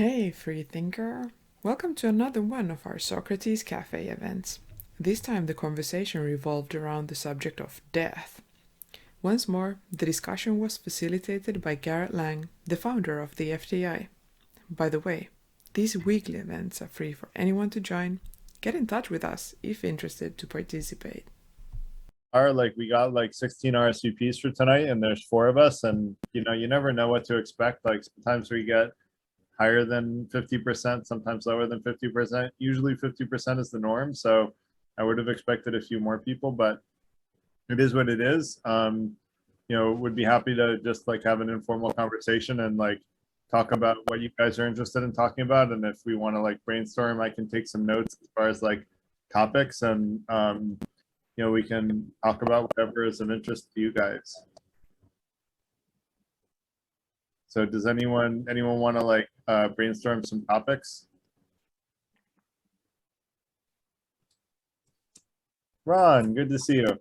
Hey, freethinker! Welcome to another one of our Socrates Café events. This time the conversation revolved around the subject of death. Once more, the discussion was facilitated by Garrett, the founder of the FTI. By the way, these weekly events are free for anyone to join. Get in touch with us if interested to participate. We got 16 RSVPs for tonight, and there's four of us, and you never know what to expect. Like, sometimes we get higher than 50%, sometimes lower than 50%. Usually 50% is the norm, so I would have expected a few more people, but it is what it is. Would be happy to just have an informal conversation and talk about what you guys are interested in talking about, and if we want to brainstorm, I can take some notes as far as topics, and we can talk about whatever is of interest to you guys. So does anyone want to brainstorm some topics? Ron, good to see you.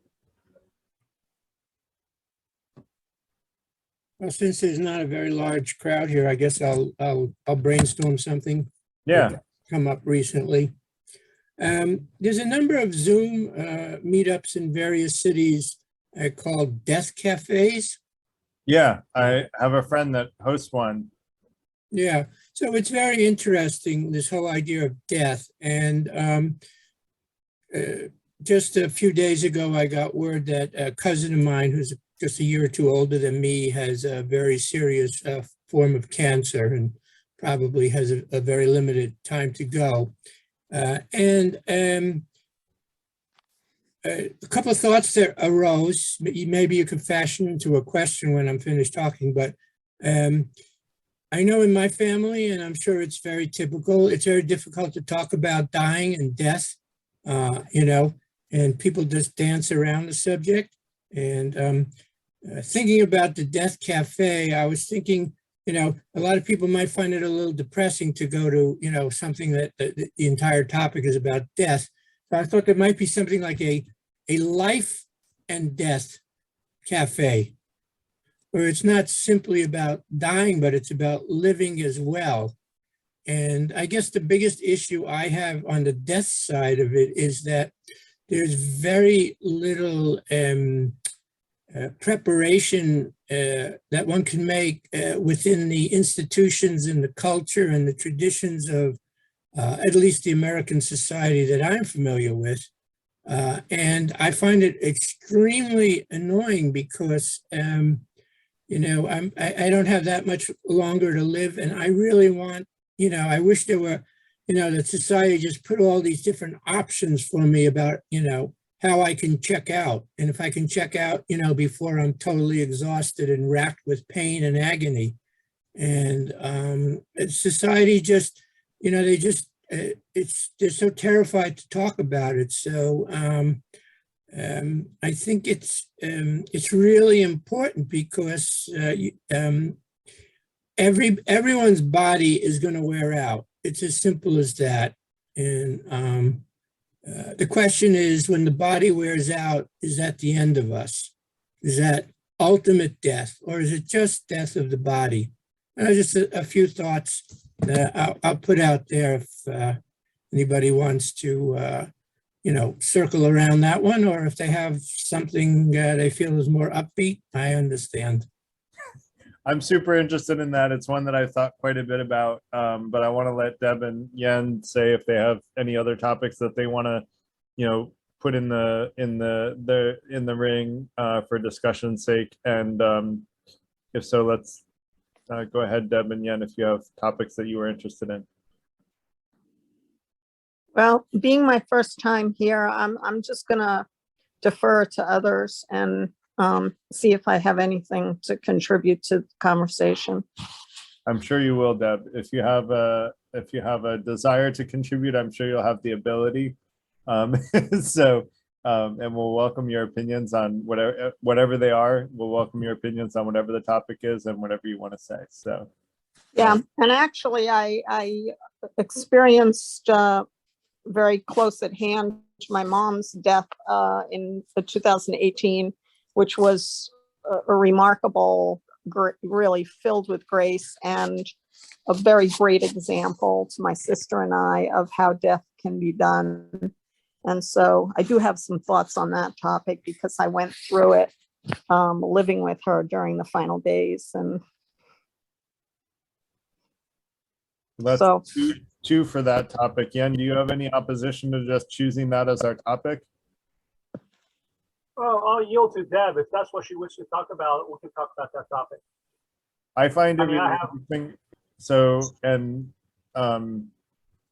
Well, since there's not a very large crowd here, I guess I'll brainstorm something. Yeah. That's come up recently. There's a number of Zoom meetups in various cities called death cafes. Yeah, I have a friend that hosts one. Yeah, so it's very interesting, this whole idea of death. And just a few days ago, I got word that a cousin of mine, who's just a year or two older than me, has a very serious form of cancer and probably has a very limited time to go. A couple of thoughts that arose, maybe you could fashion into a question when I'm finished talking, but I know in my family, and I'm sure it's very typical, it's very difficult to talk about dying and death, and people just dance around the subject. And thinking about the Death Cafe, I was thinking, a lot of people might find it a little depressing to go to, something that the entire topic is about death. So I thought there might be something like a life and death cafe, where it's not simply about dying, but it's about living as well. And I guess the biggest issue I have on the death side of it is that there's very little preparation that one can make within the institutions and the culture and the traditions of at least the American society that I'm familiar with. And I find it extremely annoying because, I don't have that much longer to live. And I really want, I wish there were, that society just put all these different options for me about, how I can check out. And if I can check out, before I'm totally exhausted and racked with pain and agony. And society just, they're so terrified to talk about it. So I think it's really important because everyone's body is going to wear out. It's as simple as that. And the question is, when the body wears out, is that the end of us? Is that ultimate death, or is it just death of the body? Just a few thoughts that I'll put out there if anybody wants to, circle around that one, or if they have something they feel is more upbeat, I understand. I'm super interested in that. It's one that I've thought quite a bit about, but I want to let Deb and Yen say if they have any other topics that they want to, put in the ring for discussion's sake. And if so, let's go ahead, Deb and Yen, if you have topics that you were interested in. Well, being my first time here, I'm just gonna defer to others and see if I have anything to contribute to the conversation. I'm sure you will, Deb. If you have a desire to contribute, I'm sure you'll have the ability. And we'll welcome your opinions on whatever they are. We'll welcome your opinions on whatever the topic is and whatever you want to say. So, yeah, and actually, I experienced very close at hand my mom's death in 2018, which was a remarkable, really filled with grace. And a very great example to my sister and I of how death can be done. And so I do have some thoughts on that topic because I went through it living with her during the final days. And That's so two for that topic. Yen, do you have any opposition to just choosing that as our topic? Well, I'll yield to Deb. If that's what she wishes to talk about, we can talk about that topic. I find it I mean, really I have- interesting. So, and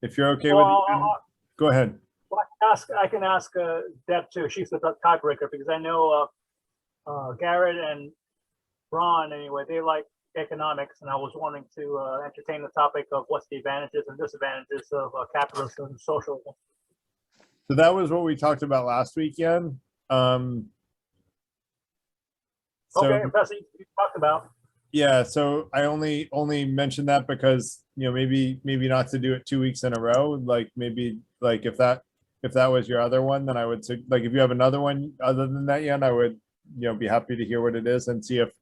if you're okay Well, with it, go ahead. well, I can ask Deb too. She's the tiebreaker because I know Garrett and Ron, anyway, they like economics, and I was wanting to entertain the topic of what's the advantages and disadvantages of capitalism and socialism. So that was what we talked about last weekend. So, Okay, Professor, you talked about. yeah, so I only mentioned that because, you know, maybe not to do it 2 weeks in a row. Like maybe like if that was your other one, then I would say, like, if you have another one other than that, Yen, I would, you know, be happy to hear what it is and see if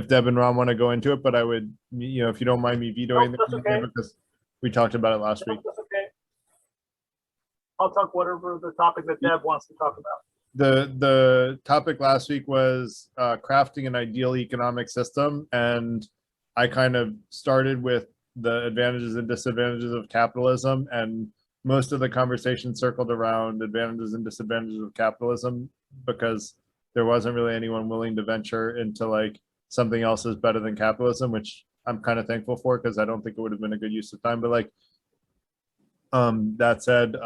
Deb and Ron want to go into it. But I would, you know, if you don't mind me vetoing That's okay. because we talked about it last week. That's okay. I'll talk whatever the topic that Deb wants to talk about. The topic last week was crafting an ideal economic system, and I kind of started with the advantages and disadvantages of capitalism, and most of the conversation circled around advantages and disadvantages of capitalism because there wasn't really anyone willing to venture into like something else is better than capitalism, which I'm kind of thankful for because I don't think it would have been a good use of time. But like that said, you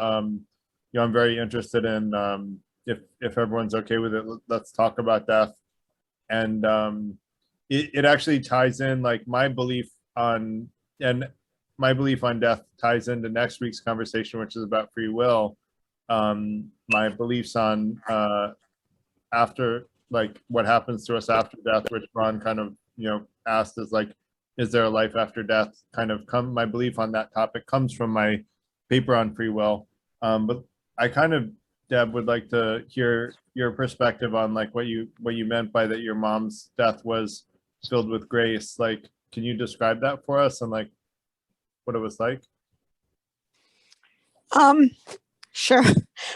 know, I'm very interested in if everyone's okay with it, let's talk about death. And it actually ties in, like, my belief on death ties into next week's conversation, which is about free will. My beliefs on after, like, what happens to us after death, which Ron kind of, you know, asked, is like, is there a life after death? My belief on that topic comes from my paper on free will. But I kind of, Deb, would like to hear your perspective on like what you meant by that your mom's death was filled with grace. Like, can you describe that for us and like what it was like? sure.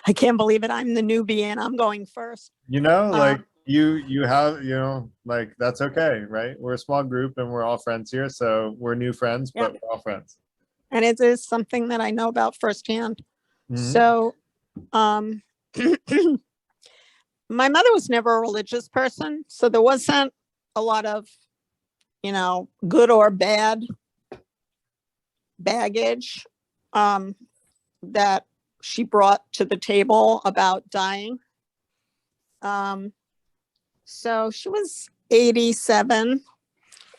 I can't believe it. I'm the newbie and I'm going first. You know, like you have, you know, like that's okay, right? We're a small group and we're all friends here, so we're new friends, but we're all friends. And it is something that I know about firsthand. Mhm. So my mother was never a religious person, so there wasn't a lot of, you know, good or bad baggage that she brought to the table about dying. So she was 87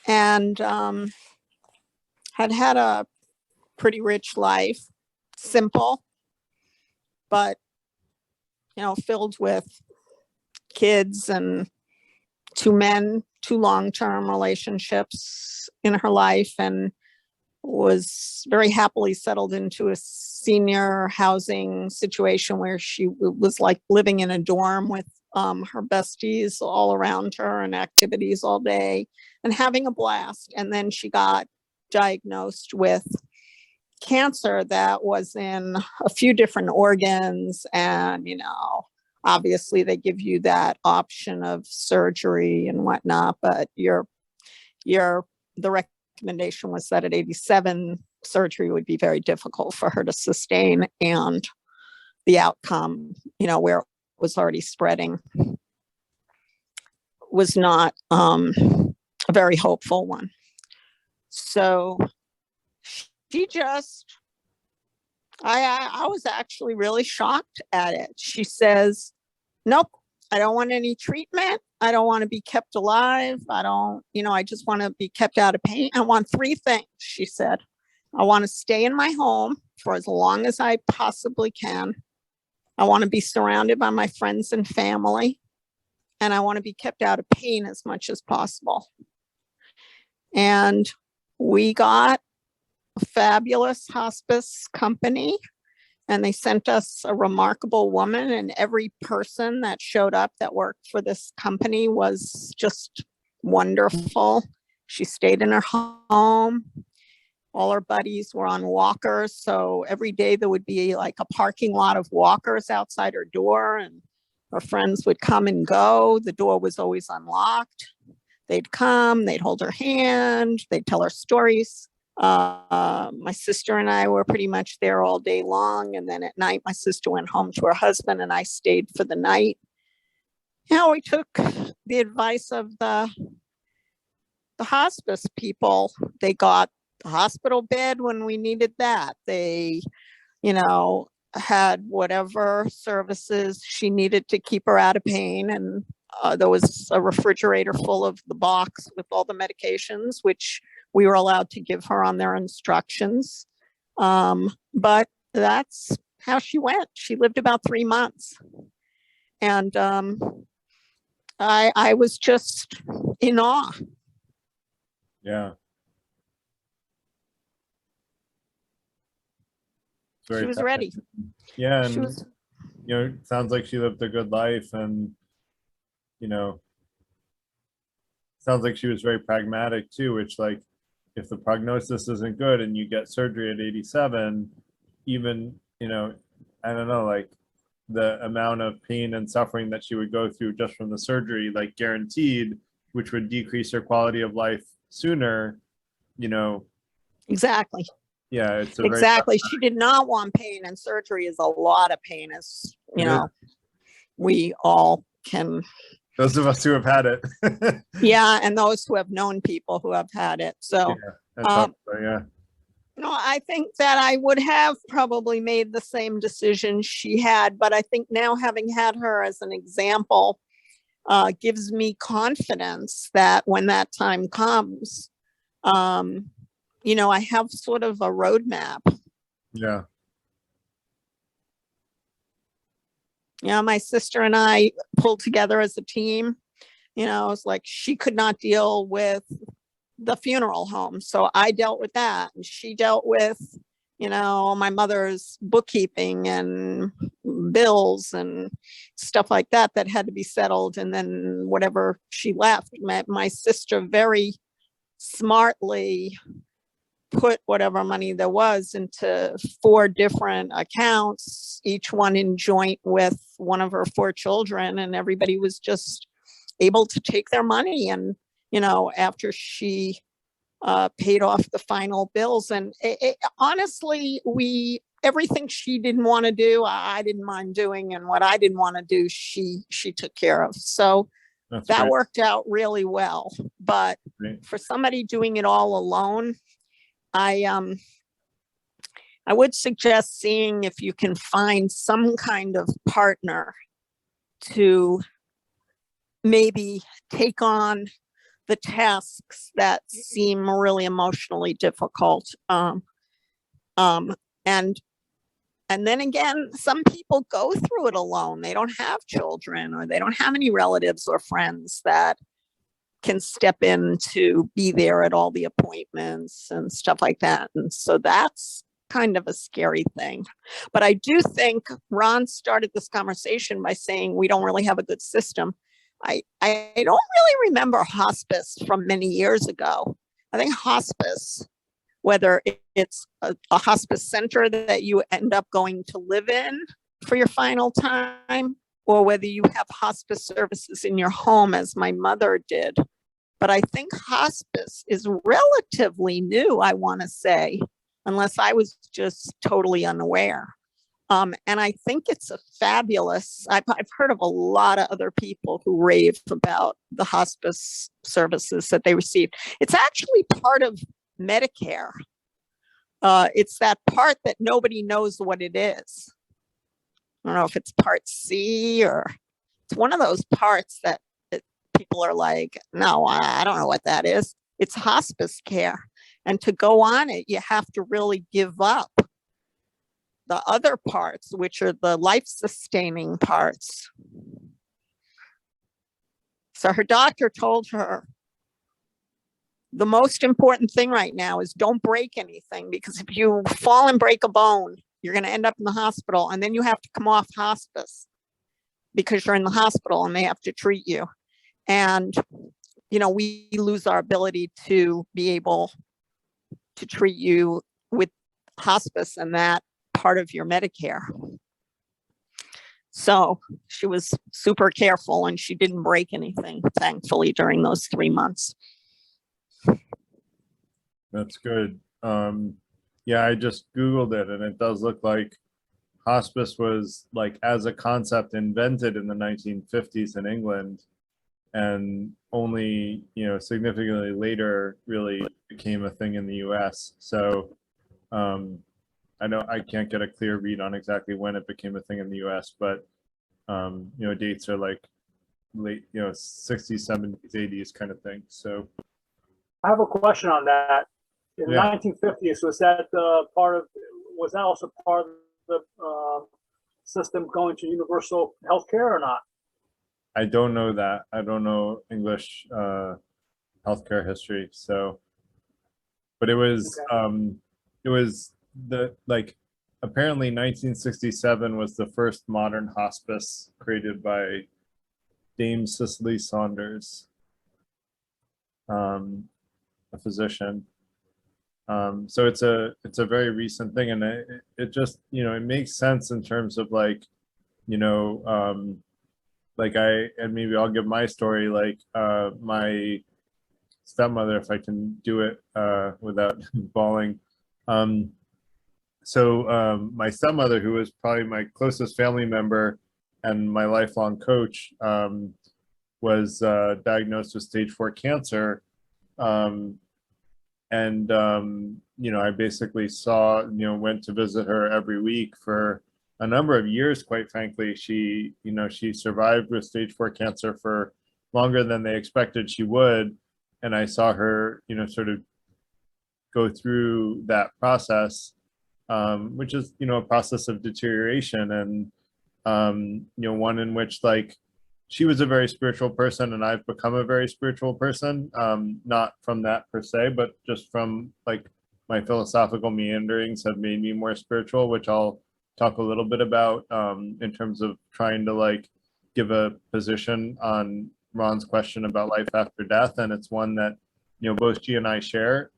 and had a pretty rich life, simple, but, you know, filled with kids and two long-term relationships in her life, and was very happily settled into a senior housing situation where she was like living in a dorm with her besties all around her and activities all day and having a blast. And then she got diagnosed with cancer that was in a few different organs, and, you know, obviously they give you that option of surgery and whatnot, but the recommendation was that at 87 surgery would be very difficult for her to sustain, and the outcome, you know, where it was already spreading, was not a very hopeful one. So she just, I was actually really shocked at it. She says, nope, I don't want any treatment. I don't want to be kept alive. I don't, you know, I just want to be kept out of pain. I want three things, she said. I want to stay in my home for as long as I possibly can. I want to be surrounded by my friends and family. And I want to be kept out of pain as much as possible. And we got a fabulous hospice company, and they sent us a remarkable woman, and every person that showed up that worked for this company was just wonderful. She stayed in her home. All her buddies were on walkers. So every day there would be like a parking lot of walkers outside her door, and her friends would come and go. The door was always unlocked. They'd come, they'd hold her hand, they'd tell her stories. My sister and I were pretty much there all day long. And then at night, my sister went home to her husband and I stayed for the night. You know, we took the advice of the hospice people. They got the hospital bed when we needed that. They, you know, had whatever services she needed to keep her out of pain. And there was a refrigerator full of the box with all the medications, which we were allowed to give her on their instructions. But that's how she went. She lived about 3 months. And I was just in awe. Yeah. She was ready. Yeah, and She was, you know, it sounds like she lived a good life, and you know, sounds like she was very pragmatic too, which, like, if the prognosis isn't good and you get surgery at 87, even, you know, I don't know, like the amount of pain and suffering that she would go through just from the surgery, like guaranteed, which would decrease her quality of life sooner, you know. exactly. Yeah, it's a Exactly. She did not want pain, and surgery is a lot of pain, as you know, we all can. Those of us who have had it. Yeah, and those who have known people who have had it. So, yeah. no, I think that I would have probably made the same decision she had, but I think now, having had her as an example, gives me confidence that when that time comes, you know, I have sort of a roadmap. Yeah. Yeah, my sister and I pulled together as a team. You know, it's like she could not deal with the funeral home, so I dealt with that, and she dealt with, you know, my mother's bookkeeping and bills and stuff like that that had to be settled. And then whatever she left, my sister very smartly put whatever money there was into 4 different accounts, each one in joint with one of her 4 children, and everybody was just able to take their money. And, you know, after she paid off the final bills, and honestly, everything she didn't want to do, I didn't mind doing, and what I didn't want to do, she took care of. So That's that great. worked out really well. But for somebody doing it all alone, I would suggest seeing if you can find some kind of partner to maybe take on the tasks that seem really emotionally difficult. And then again, some people go through it alone. They don't have children, or they don't have any relatives or friends that can step in to be there at all the appointments and stuff like that. And so that's kind of a scary thing. But I do think Ron started this conversation by saying we don't really have a good system. I don't really remember hospice from many years ago. I think hospice, whether it's a hospice center that you end up going to live in for your final time, or whether you have hospice services in your home, as my mother did. But I think hospice is relatively new, I want to say, unless I was just totally unaware. And I think it's a fabulous, I've heard of a lot of other people who rave about the hospice services that they received. It's actually part of Medicare. It's that part that nobody knows what it is. I don't know if it's Part C, or it's one of those parts that people are like, no, I don't know what that is. It's hospice care. And to go on it, you have to really give up the other parts, which are the life-sustaining parts. So her doctor told her, the most important thing right now is don't break anything, because if you fall and break a bone, you're going to end up in the hospital, and then you have to come off hospice because you're in the hospital and they have to treat you. And, you know, we lose our ability to be able to treat you with hospice and that part of your Medicare. So she was super careful and she didn't break anything, thankfully, during those 3 months. That's good. Yeah, I just Googled it and it does look like hospice was like as a concept invented in the 1950s in England, and only, significantly later really became a thing in the US. So I know I can't get a clear read on exactly when it became a thing in the US, but dates are like late, 60s, 70s, 80s kind of thing. So I have a question on that. In the Yeah. 1950s, was that also part of the system going to universal healthcare or not? I don't know that. I don't know English healthcare history. So, but it was apparently 1967 was the first modern hospice created by Dame Cicely Saunders, a physician. So it's a very recent thing, and it just, it makes sense in terms of like, and maybe I'll give my story, like my stepmother, if I can do it without bawling. My stepmother, who was probably my closest family member and my lifelong coach, was diagnosed with stage 4 cancer. I basically went to visit her every week for a number of years. Quite frankly, she survived with stage 4 cancer for longer than they expected she would. And I saw her, sort of go through that process, which is, a process of deterioration, and, one in which, like, she was a very spiritual person and I've become a very spiritual person, not from that per se, but just from like my philosophical meanderings have made me more spiritual, which I'll talk a little bit about in terms of trying to like give a position on Ron's question about life after death. And it's one that, both she and I share.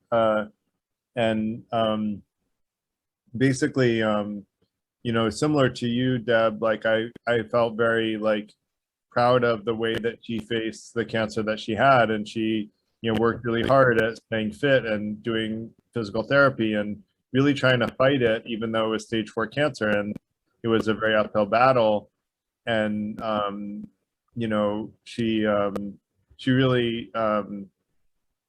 Basically, similar to you, Deb, like I felt very like proud of the way that she faced the cancer that she had, and she worked really hard at staying fit and doing physical therapy and really trying to fight it, even though it was stage 4 cancer and it was a very uphill battle. And she really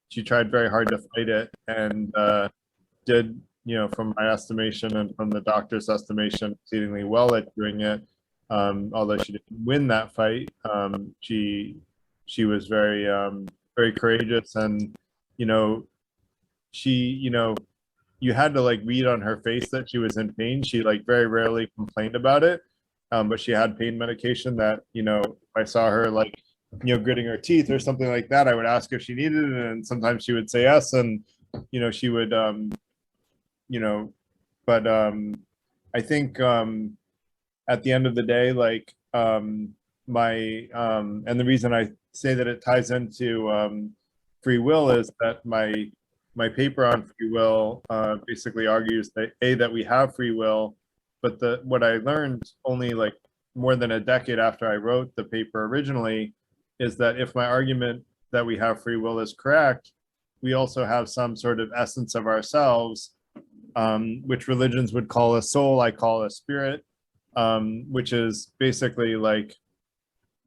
she tried very hard to fight it, and did, from my estimation and from the doctor's estimation, exceedingly well at doing it. Although she didn't win that fight, she was very very courageous, and you had to like read on her face that she was in pain. She like very rarely complained about it, but she had pain medication that, if I saw her like gritting her teeth or something like that, I would ask if she needed it, and sometimes she would say yes, and she would but I think at the end of the day, like and the reason I say that it ties into free will is that my paper on free will basically argues that that we have free will, but what I learned only like more than a decade after I wrote the paper originally is that if my argument that we have free will is correct, we also have some sort of essence of ourselves, which religions would call a soul, I call a spirit, which is basically like,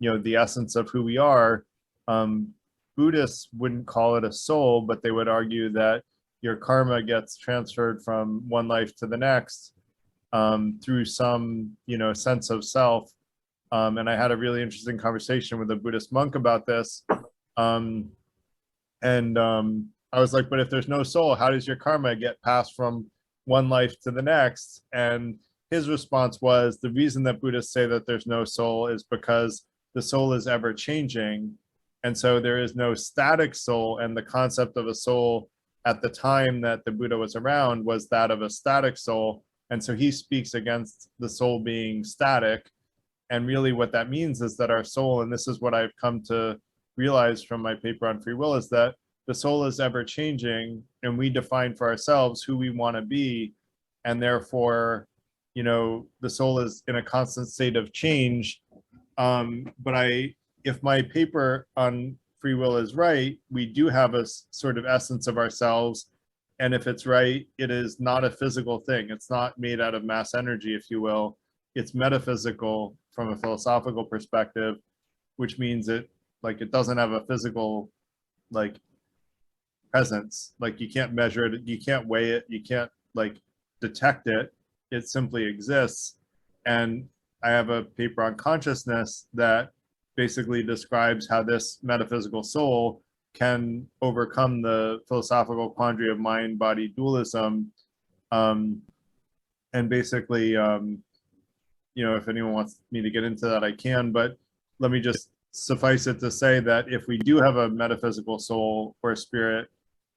the essence of who we are. Buddhists wouldn't call it a soul, but they would argue that your karma gets transferred from one life to the next through some, sense of self. And I had a really interesting conversation with a Buddhist monk about this. I was like, but if there's no soul, how does your karma get passed from one life to the next? And his response was, the reason that Buddhists say that there's no soul is because the soul is ever changing. And so there is no static soul. And the concept of a soul at the time that the Buddha was around was that of a static soul. And so he speaks against the soul being static. And really what that means is that our soul, and this is what I've come to realize from my paper on free will, is that the soul is ever changing, and we define for ourselves who we want to be, and therefore, the soul is in a constant state of change. But if my paper on free will is right, we do have a sort of essence of ourselves. And if it's right, it is not a physical thing. It's not made out of mass energy, if you will. It's metaphysical from a philosophical perspective, which means it doesn't have a physical presence. You can't measure it, you can't weigh it, you can't detect it. It simply exists. And I have a paper on consciousness that basically describes how this metaphysical soul can overcome the philosophical quandary of mind-body dualism. And basically, if anyone wants me to get into that, I can, but let me just suffice it to say that if we do have a metaphysical soul or a spirit,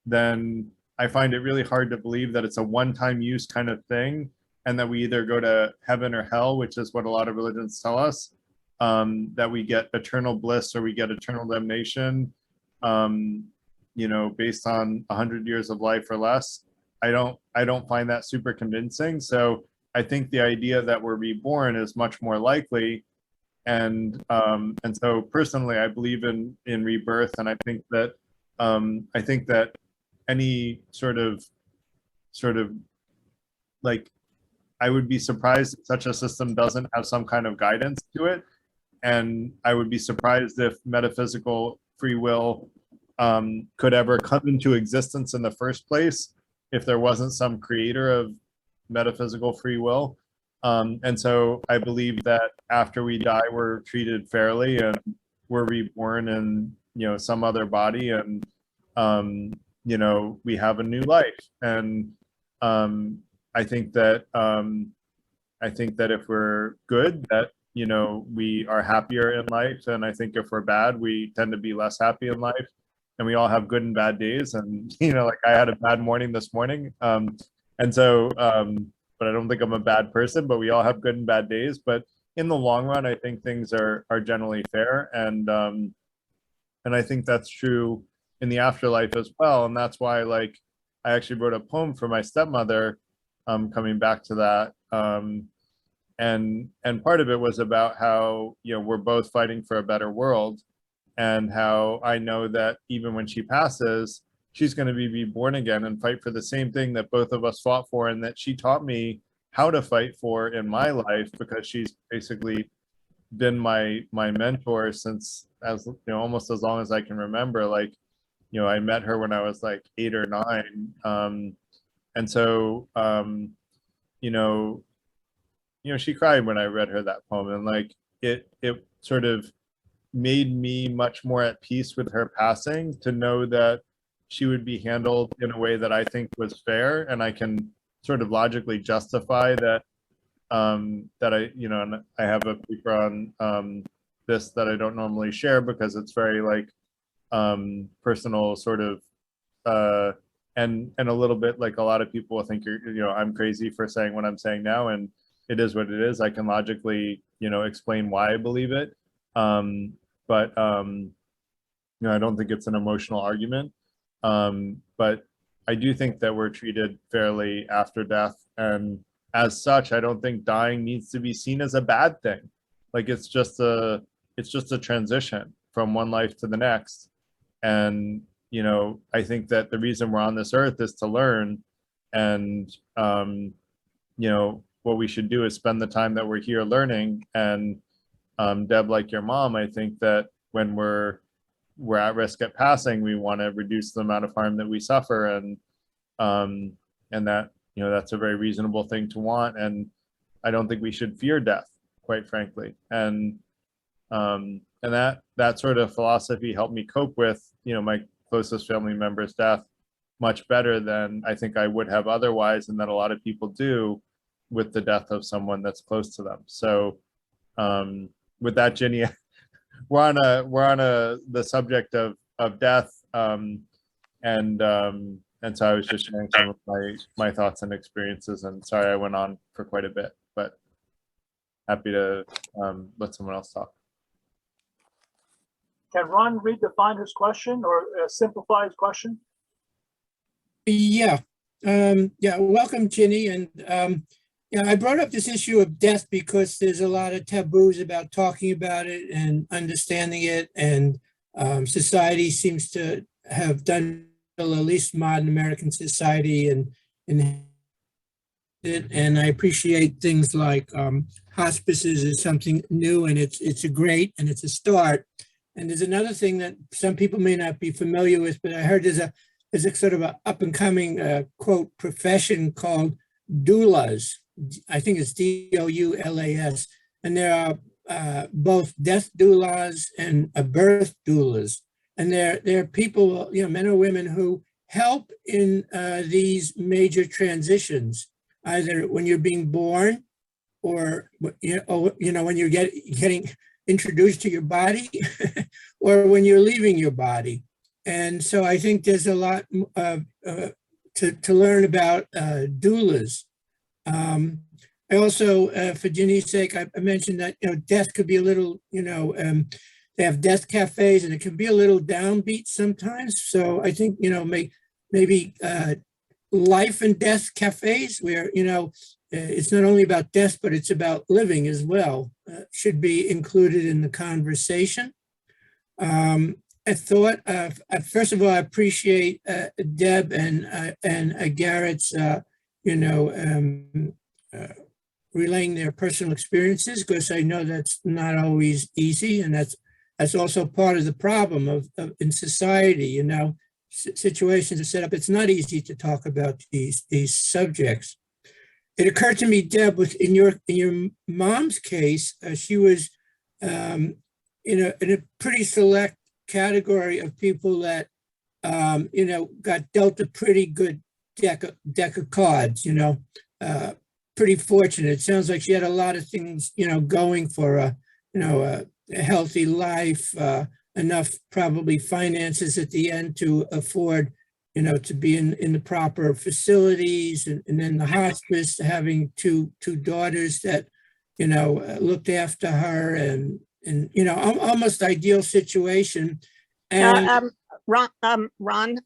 then I find it really hard to believe that it's a one-time use kind of thing, and that we either go to heaven or hell, which is what a lot of religions tell us, that we get eternal bliss or we get eternal damnation, based on 100 years of life or less. I don't find that super convincing. So I think the idea that we're reborn is much more likely. And so personally, I believe in rebirth, and I think that any sort of I would be surprised if such a system doesn't have some kind of guidance to it. And I would be surprised if metaphysical free will could ever come into existence in the first place if there wasn't some creator of metaphysical free will. And so I believe that after we die, we're treated fairly and we're reborn in, some other body, and, we have a new life. And I think that if we're good, that, we are happier in life. And I think if we're bad, we tend to be less happy in life. And we all have good and bad days. And, I had a bad morning this morning. And so, but I don't think I'm a bad person, but we all have good and bad days. But in the long run, I think things are generally fair. And I think that's true in the afterlife as well. And that's why, I actually wrote a poem for my stepmother, coming back to that. And part of it was about how, we're both fighting for a better world, and how I know that even when she passes, she's going to be reborn again and fight for the same thing that both of us fought for, and that she taught me how to fight for in my life, because she's basically been my mentor since almost as long as I can remember. I met her when I was 8 or 9. And so, she cried when I read her that poem, and it sort of made me much more at peace with her passing, to know that she would be handled in a way that I think was fair, and I can sort of logically justify that. That and I have a paper on this that I don't normally share because it's very personal, sort of, and a little bit a lot of people think I'm crazy for saying what I'm saying now, and it is what it is. I can logically explain why I believe it, but I don't think it's an emotional argument. But I do think that we're treated fairly after death, and as such, I don't think dying needs to be seen as a bad thing. It's just a transition from one life to the next. And I think that the reason we're on this earth is to learn, and what we should do is spend the time that we're here learning. And Deb, like your mom, I think that when we're at risk at passing, we want to reduce the amount of harm that we suffer, and that that's a very reasonable thing to want. And I don't think we should fear death, quite frankly. And that sort of philosophy helped me cope with my closest family member's death much better than I think I would have otherwise, and that a lot of people do with the death of someone that's close to them. So with that, Ginny, we're on the subject of death, and so I was just sharing some of my thoughts and experiences. And sorry I went on for quite a bit, but happy to let someone else talk. Can Ron redefine his question or simplify his question? Yeah. Yeah. Welcome, Ginny. And yeah, I brought up this issue of death because there's a lot of taboos about talking about it and understanding it. And society seems to have done, at least modern American society, and I appreciate things like hospices is something new, and it's a great, and it's a start. And there's another thing that some people may not be familiar with, but I heard there's a sort of an up and coming quote profession called doulas. I think it's DOULAS, and there are both death doulas and birth doulas, and they're people, men or women who help in these major transitions, either when you're being born or when you're getting introduced to your body or when you're leaving your body. And so I think there's a lot to learn about doulas. I also, for Ginny's sake, I mentioned that death could be a little, they have death cafes, and it can be a little downbeat sometimes. So I think maybe life and death cafes where it's not only about death, but it's about living as well, should be included in the conversation. I thought, first of all, I appreciate Deb and Garrett's, relaying their personal experiences, because I know that's not always easy, and that's also part of the problem of in society. Situations are set up. It's not easy to talk about these subjects. It occurred to me, Deb, in your mom's case, she was in a pretty select category of people that got dealt a pretty good deck of cards. Pretty fortunate. It sounds like she had a lot of things going for a healthy life, enough probably finances at the end to afford to be in the proper facilities, and then the hospice, having two daughters that looked after her, and almost ideal situation. And Ron,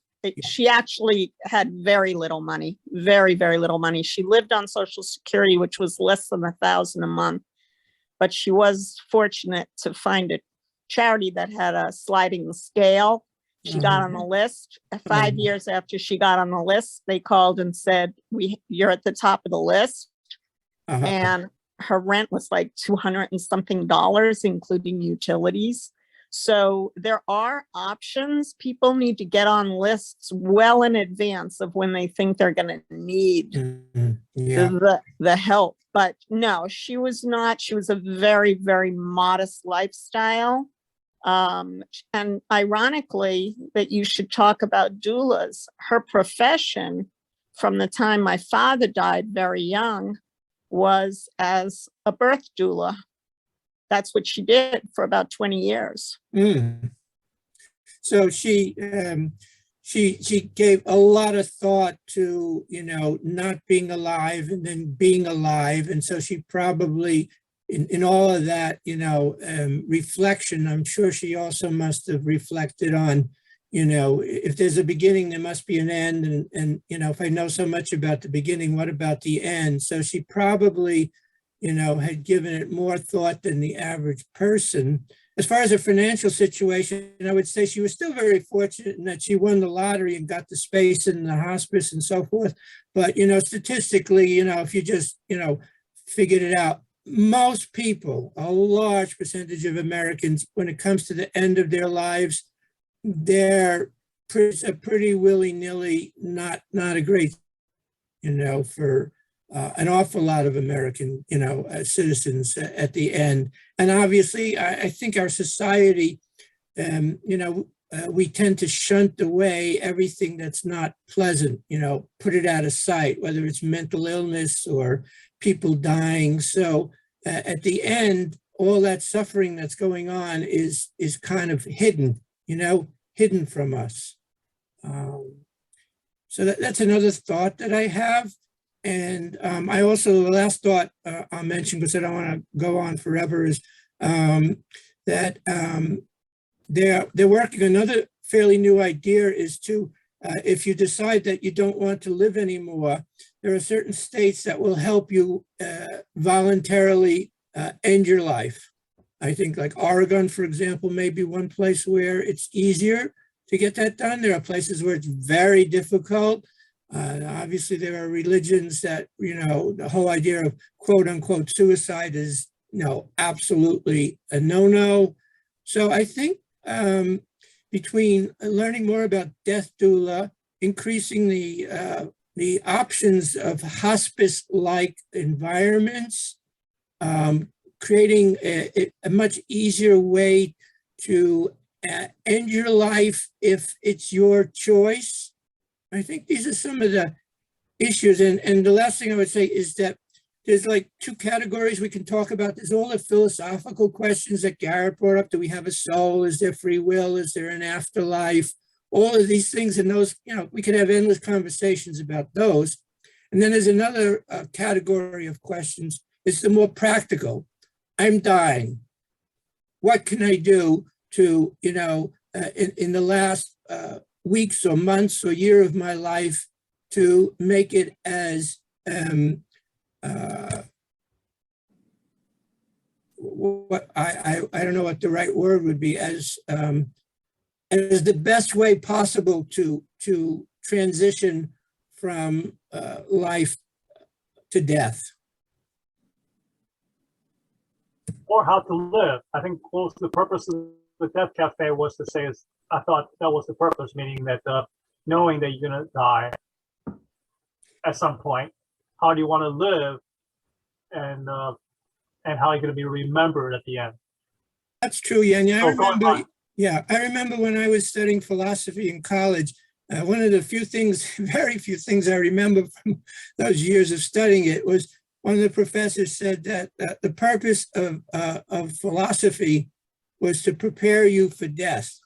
she actually had very little money, very, very little money. She lived on Social Security, which was less than $1,000 a month, but she was fortunate to find a charity that had a sliding scale. She got on the list. 5 years after she got on the list, they called and said, you're at the top of the list. And her rent was like $200 and something, including utilities. So there are options. People need to get on lists well in advance of when they think they're going to need the help. But no, she was not. She was a very, very modest lifestyle. And ironically, that you should talk about doulas. Her profession, from the time my father died very young, was as a birth doula. That's what she did for about 20 years. So she gave a lot of thought to not being alive and then being alive, and so she probably in all of that reflection, I'm sure she also must have reflected on if there's a beginning, there must be an end, and if I know so much about the beginning, what about the end? So she probably had given it more thought than the average person. As far as her financial situation, I would say she was still very fortunate in that she won the lottery and got the space in the hospice and so forth. But, statistically, if you just, figured it out, most people, a large percentage of Americans, when it comes to the end of their lives, they're pretty willy-nilly, not a great, for an awful lot of American, citizens at the end. And obviously, I think our society, we tend to shunt away everything that's not pleasant, put it out of sight, whether it's mental illness or people dying. So at the end, all that suffering that's going on is kind of hidden, hidden from us. So that's another thought that I have. And I also, the last thought I'll mention, because I don't want to go on forever, is that they're working. Another fairly new idea is to, if you decide that you don't want to live anymore, there are certain states that will help you voluntarily end your life. I think like Oregon, for example, may be one place where it's easier to get that done. There are places where it's very difficult. Obviously, there are religions that, the whole idea of quote unquote suicide is, absolutely a no-no. So I think between learning more about death doula, increasing the options of hospice-like environments, creating a much easier way to end your life if it's your choice. I think these are some of the issues. And the last thing I would say is that there's like two categories we can talk about. There's all the philosophical questions that Garrett brought up. Do we have a soul? Is there free will? Is there an afterlife? All of these things, and those, we could have endless conversations about those. And then there's another category of questions. It's the more practical. I'm dying. What can I do to, in the last weeks or months or year of my life to make it as, what I don't know what the right word would be, as the best way possible to transition from life to death. Or how to live. I think close to the purpose of the Death Cafe was to say, I thought that was the purpose, meaning that knowing that you're going to die at some point, how do you want to live, and how are you going to be remembered at the end? That's true, yeah. I remember when I was studying philosophy in college, one of the very few things I remember from those years of studying it was one of the professors said that the purpose of philosophy was to prepare you for death.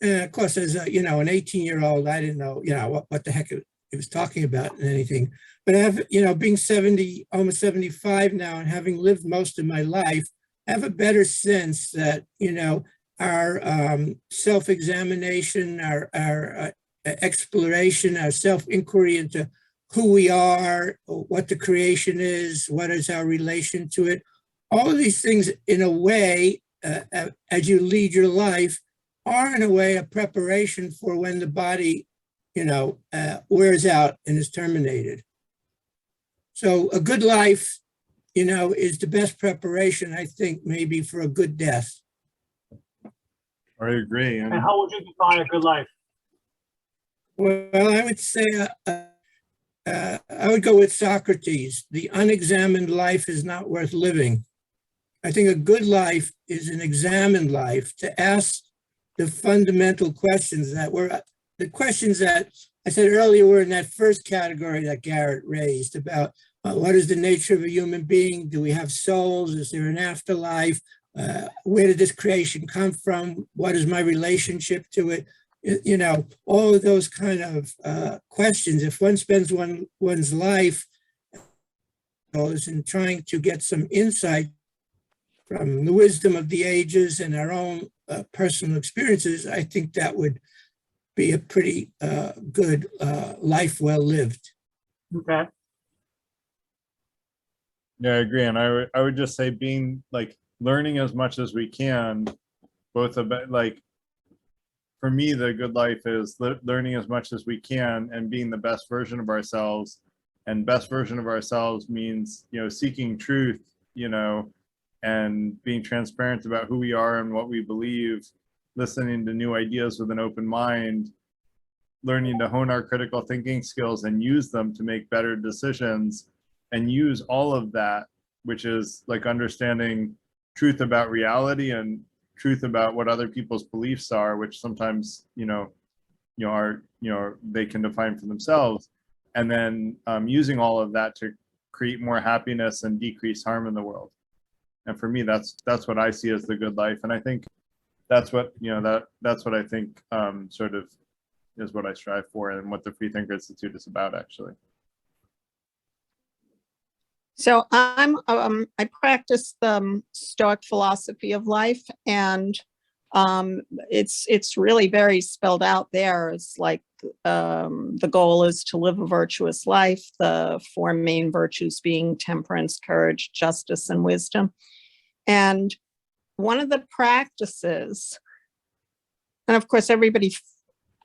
And of course, as an 18-year-old, I didn't know, what the heck he was talking about and anything. But I have, being 70, almost 75 now, and having lived most of my life, I have a better sense that, our self-examination, our exploration, our self-inquiry into who we are, what the creation is, what is our relation to it. All of these things, in a way, as you lead your life, are in a way a preparation for when the body, wears out and is terminated. So a good life, is the best preparation, I think, maybe for a good death. I agree. And how would you define a good life? Well, I would say I would go with Socrates. The unexamined life is not worth living. I think a good life is an examined life, to ask the fundamental questions that were the questions that I said earlier were in that first category that Garrett raised about what is the nature of a human being? Do we have souls? Is there an afterlife? Where did this creation come from? What is my relationship to it? All of those kind of questions. If one spends one's life in trying to get some insight from the wisdom of the ages and our own personal experiences, I think that would be a pretty good life well lived. Okay. Yeah, I agree. And I would just say being learning as much as we can, both about for me, the good life is learning as much as we can and being the best version of ourselves. And best version of ourselves means, seeking truth, and being transparent about who we are and what we believe, listening to new ideas with an open mind, learning to hone our critical thinking skills and use them to make better decisions, and use all of that, which is understanding truth about reality and truth about what other people's beliefs are, which sometimes, they can define for themselves. And then using all of that to create more happiness and decrease harm in the world. And for me, that's what I see as the good life. And I think that's what, that's what I think sort of is what I strive for, and what the Freethinker Institute is about, actually. So I practice the Stoic philosophy of life, and It's really very spelled out there. It's like the goal is to live a virtuous life, the four main virtues being temperance, courage, justice, and wisdom. And one of the practices, and of course everybody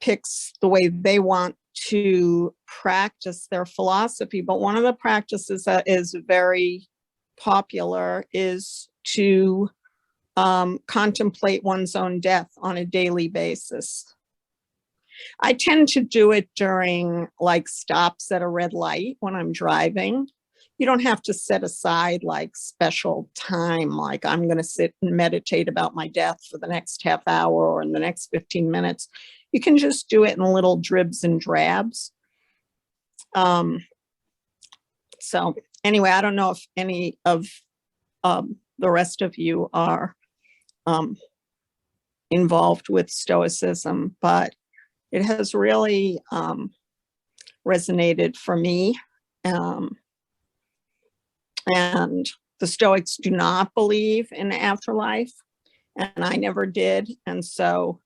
picks the way they want to practice their philosophy, but one of the practices that is very popular is to contemplate one's own death on a daily basis. I tend to do it during like stops at a red light when I'm driving. You don't have to set aside like special time, like I'm going to sit and meditate about my death for the next half hour or in the next 15 minutes. You can just do it in little dribs and drabs. So anyway, I don't know if any of the rest of you are involved with Stoicism, but it has really resonated for me. And the Stoics do not believe in the afterlife, and I never did. And so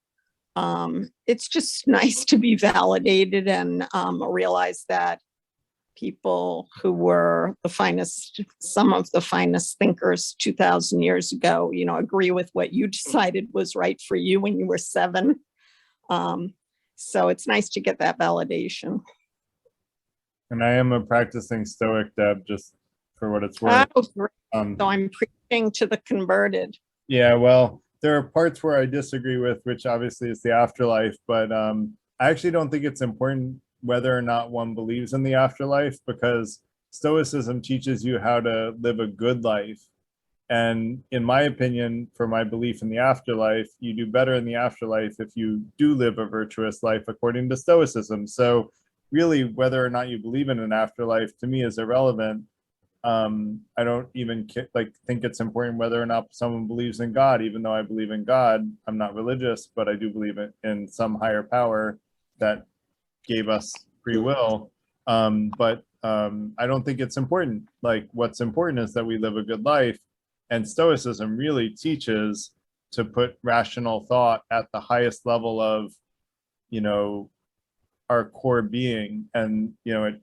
it's just nice to be validated and realize that people who were the finest, some of the finest thinkers 2,000 years ago, you know, agree with what you decided was right for you when you were 7. So it's nice to get that validation. And I am a practicing Stoic, Deb, just for what it's worth. Oh, great. So I'm preaching to the converted. Yeah, well, there are parts where I disagree with, which obviously is the afterlife, but I actually don't think it's important whether or not one believes in the afterlife, because Stoicism teaches you how to live a good life. And in my opinion, for my belief in the afterlife, you do better in the afterlife if you do live a virtuous life according to Stoicism. So really, whether or not you believe in an afterlife to me is irrelevant. I don't even think it's important whether or not someone believes in God. Even though I believe in God, I'm not religious, but I do believe in some higher power that gave us free will. But I don't think it's important. Like, what's important is that we live a good life. And Stoicism really teaches to put rational thought at the highest level of, you know, our core being. And, you know,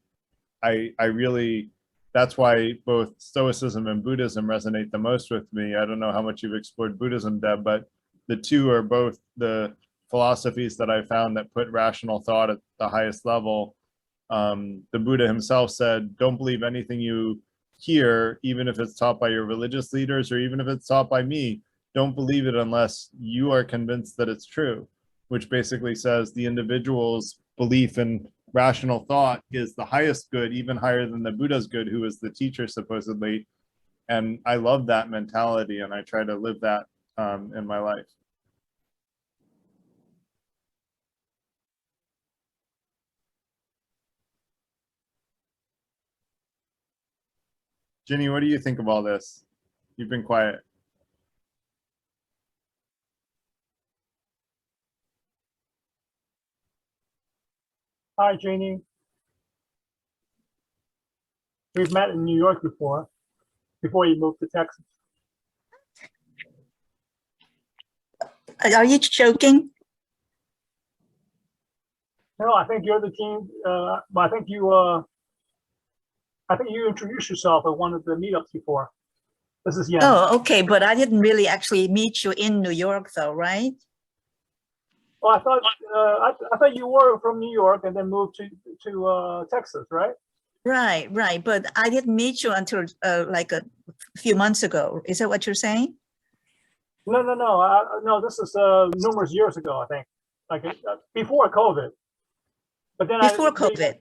I really, that's why both Stoicism and Buddhism resonate the most with me. I don't know how much you've explored Buddhism, Deb, but the two are both the philosophies that I found that put rational thought at the highest level. The Buddha himself said, don't believe anything you hear, even if it's taught by your religious leaders or even if it's taught by me. Don't believe it unless you are convinced that it's true, which basically says the individual's belief in rational thought is the highest good, even higher than the Buddha's good, who is the teacher supposedly. And I love that mentality, and I try to live that in my life. Ginny, what do you think of all this? You've been quiet. Hi, Janie. We've met in New York before you moved to Texas. Are you joking? No, I think you're the team. I think you introduced yourself at one of the meetups before. This is Yen. Oh, okay, but I didn't really actually meet you in New York, though, right? Well, I thought you were from New York and then moved to Texas, right? Right. But I didn't meet you until like a few months ago. Is that what you're saying? No. No, this is numerous years ago, I think, like before COVID. But then Before COVID.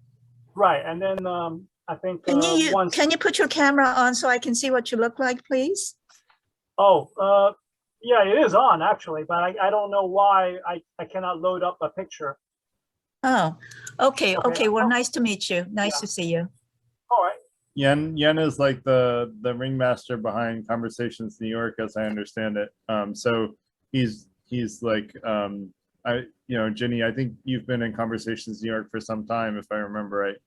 Right, and then I think can you put your camera on so I can see what you look like, please? Oh, yeah, it is on actually, but I don't know why I cannot load up a picture. Oh, okay. Well, nice to meet you. Nice to see you. All right. Yen is like the ringmaster behind Conversations New York, as I understand it. So he's like Ginny, I think you've been in Conversations New York for some time, if I remember right.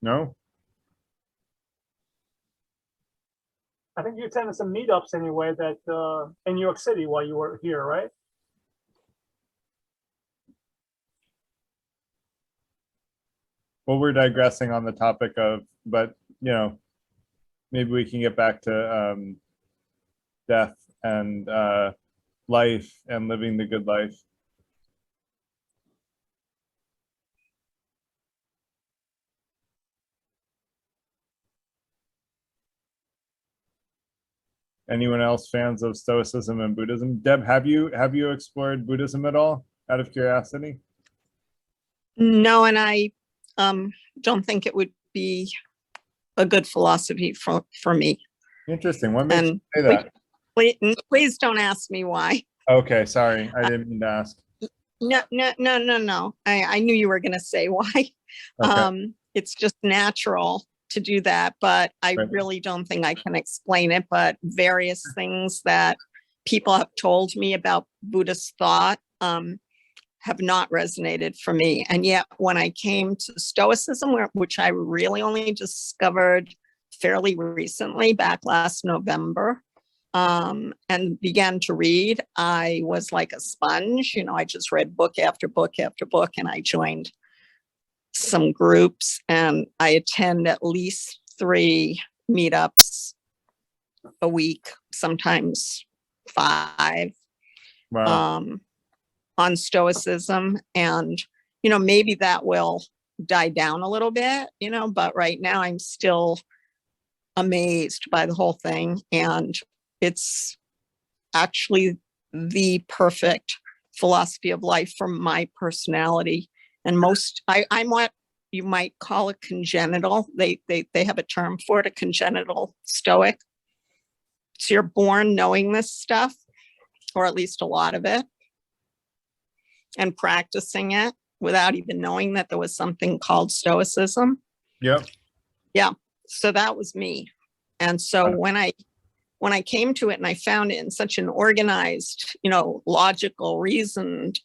No? I think you attended some meetups anyway that in New York City while you were here, right? Well, we're digressing on the topic of, but maybe we can get back to death and life and living the good life. Anyone else fans of Stoicism and Buddhism? Deb, have you explored Buddhism at all, out of curiosity? No, and I don't think it would be a good philosophy for me. Interesting. What makes you And say that? please don't ask me why. Okay, sorry, I didn't mean to ask. No. I knew you were going to say why. Okay. It's just natural to do that, but I Right. really don't think I can explain it. But various things that people have told me about Buddhist thought have not resonated for me. And yet when I came to Stoicism, which I really only discovered fairly recently, back last November, and began to read, I was like a sponge. I just read book after book after book, and I joined some groups, and I attend at least 3 meetups a week, sometimes 5. Wow. On Stoicism, and maybe that will die down a little bit, but right now I'm still amazed by the whole thing, and it's actually the perfect philosophy of life for my personality. And I'm what you might call a congenital. They have a term for it, a congenital stoic. So you're born knowing this stuff, or at least a lot of it, and practicing it without even knowing that there was something called stoicism. Yep. Yeah. So that was me. And so when I came to it and I found it in such an organized, logical, reasoned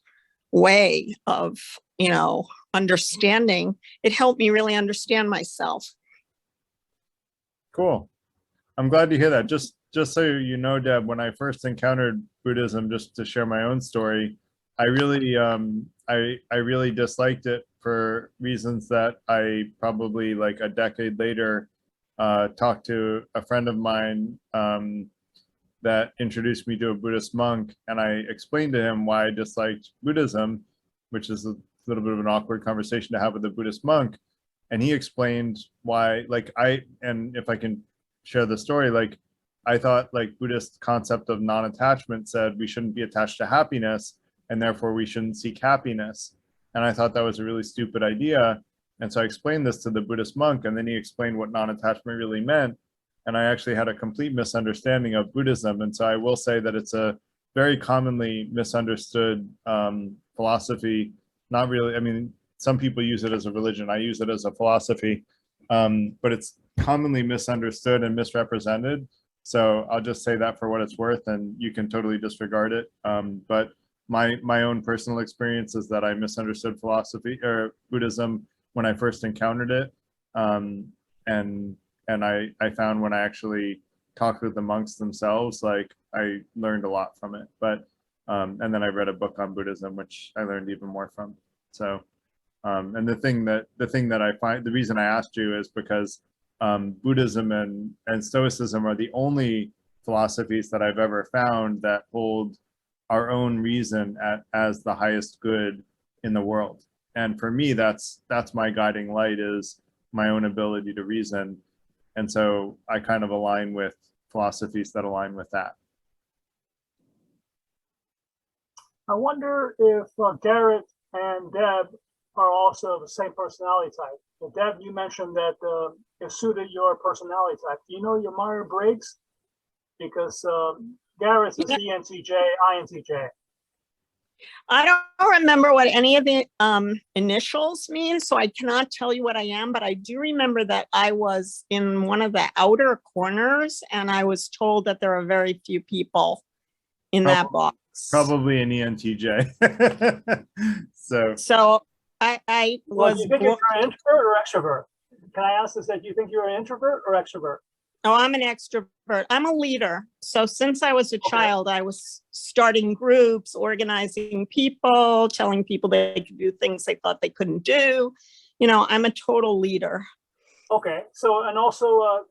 way of, understanding, it helped me really understand myself. Cool. I'm glad to hear that. Just so you know, Deb, when I first encountered Buddhism, just to share my own story, I really I really disliked it for reasons that I probably, like a decade later, talked to a friend of mine that introduced me to a Buddhist monk, and I explained to him why I disliked Buddhism, which is a little bit of an awkward conversation to have with a Buddhist monk. And he explained why, and if I can share the story, I thought Buddhist concept of non-attachment said we shouldn't be attached to happiness, and therefore we shouldn't seek happiness. And I thought that was a really stupid idea. And so I explained this to the Buddhist monk, and then he explained what non-attachment really meant. And I actually had a complete misunderstanding of Buddhism. And so I will say that it's a very commonly misunderstood philosophy. Not really, I mean, some people use it as a religion. I use it as a philosophy, but it's commonly misunderstood and misrepresented. So I'll just say that for what it's worth, and you can totally disregard it. But my own personal experience is that I misunderstood philosophy or Buddhism when I first encountered it, and I found when I actually talked with the monks themselves, I learned a lot from it. But and then I read a book on Buddhism, which I learned even more from. So and the thing that I find, the reason I asked you is because Buddhism and Stoicism are the only philosophies that I've ever found that hold our own reason as the highest good in the world. And for me, that's my guiding light, is my own ability to reason. And so I kind of align with philosophies that align with that. I wonder if Garrett and Deb are also the same personality type. Well, Deb, you mentioned that it suited your personality type. Do you know your Myers-Briggs? Because Garrett's is ENTJ, INTJ. I don't remember what any of the initials mean, so I cannot tell you what I am, but I do remember that I was in one of the outer corners, and I was told that there are very few people in that box. Probably an ENTJ. So I was. Do you think you're an introvert or extrovert? Can I ask this? That do you think you're an introvert or extrovert? Oh, I'm an extrovert. I'm a leader. So since I was a child, I was starting groups, organizing people, telling people they could do things they thought they couldn't do. I'm a total leader. Okay, so and also,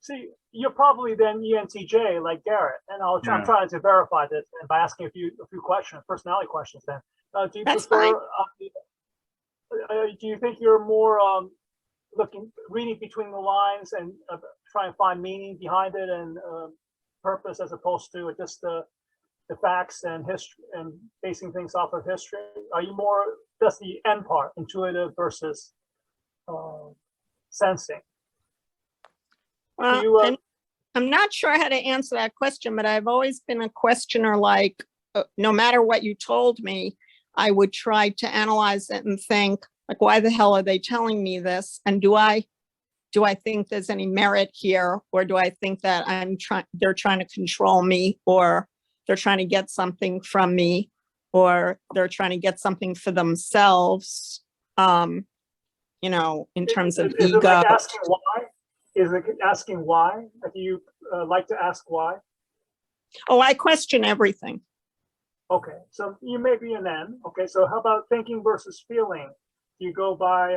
see, you're probably then ENTJ like Garrett, and I'm trying to verify this and by asking a few questions, personality questions. Then, do you That's prefer? Do you think you're more reading between the lines and try and find meaning behind it and purpose, as opposed to just the facts and history and basing things off of history? Are you more just the end part, intuitive versus sensing? Well, I'm not sure how to answer that question, but I've always been a questioner. Like, no matter what you told me, I would try to analyze it and think, like, why the hell are they telling me this? And do I think there's any merit here, or do I think that they're trying to control me, or they're trying to get something from me, or they're trying to get something for themselves? In terms of is ego. It like asking why? Is it asking why? Do you like to ask why? Oh, I question everything. Okay, so you may be an N. Okay, so how about thinking versus feeling? Do you go by,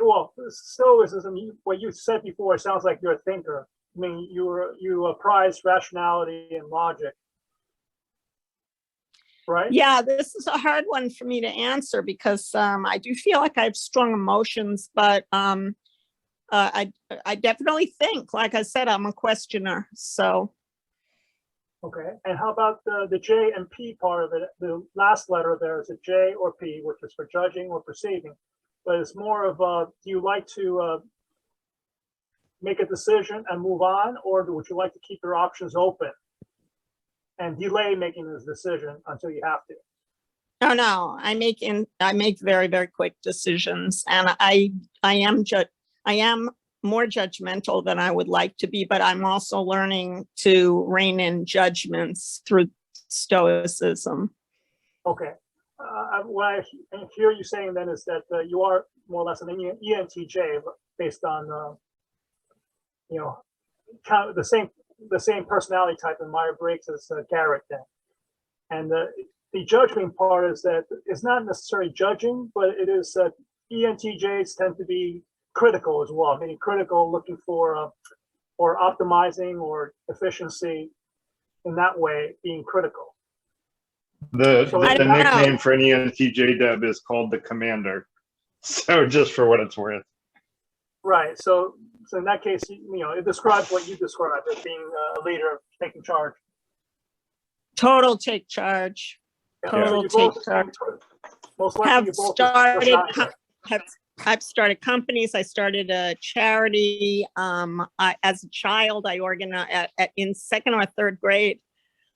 well, stoicism, what you said before, it sounds like you're a thinker. I mean, you prize rationality and logic, right? Yeah, this is a hard one for me to answer because I do feel like I have strong emotions, but I definitely think, like I said, I'm a questioner. So. Okay, and how about the J and P part of it? The last letter there is a J or P, which is for judging or perceiving. But it's more of do you like to make a decision and move on, or would you like to keep your options open and delay making this decision until you have to? Oh no, I make very, very quick decisions, and I am more judgmental than I would like to be, but I'm also learning to rein in judgments through stoicism. Okay. What I hear you saying then is that you are more or less an ENTJ based on, kind of the same personality type in Myers-Briggs as Garrett then. And the judgment part is that it's not necessarily judging, but it is ENTJs tend to be critical as well, meaning critical, looking for or optimizing or efficiency in that way, being critical. The nickname know. for an ENTJ, Deb, is called the Commander. So just for what it's worth. Right. So in that case, it describes what you described as being a leader, taking charge. Total take charge. Yeah. Total So take charge. Most likely I've started companies. I started a charity. As a child, I organized in second or third grade.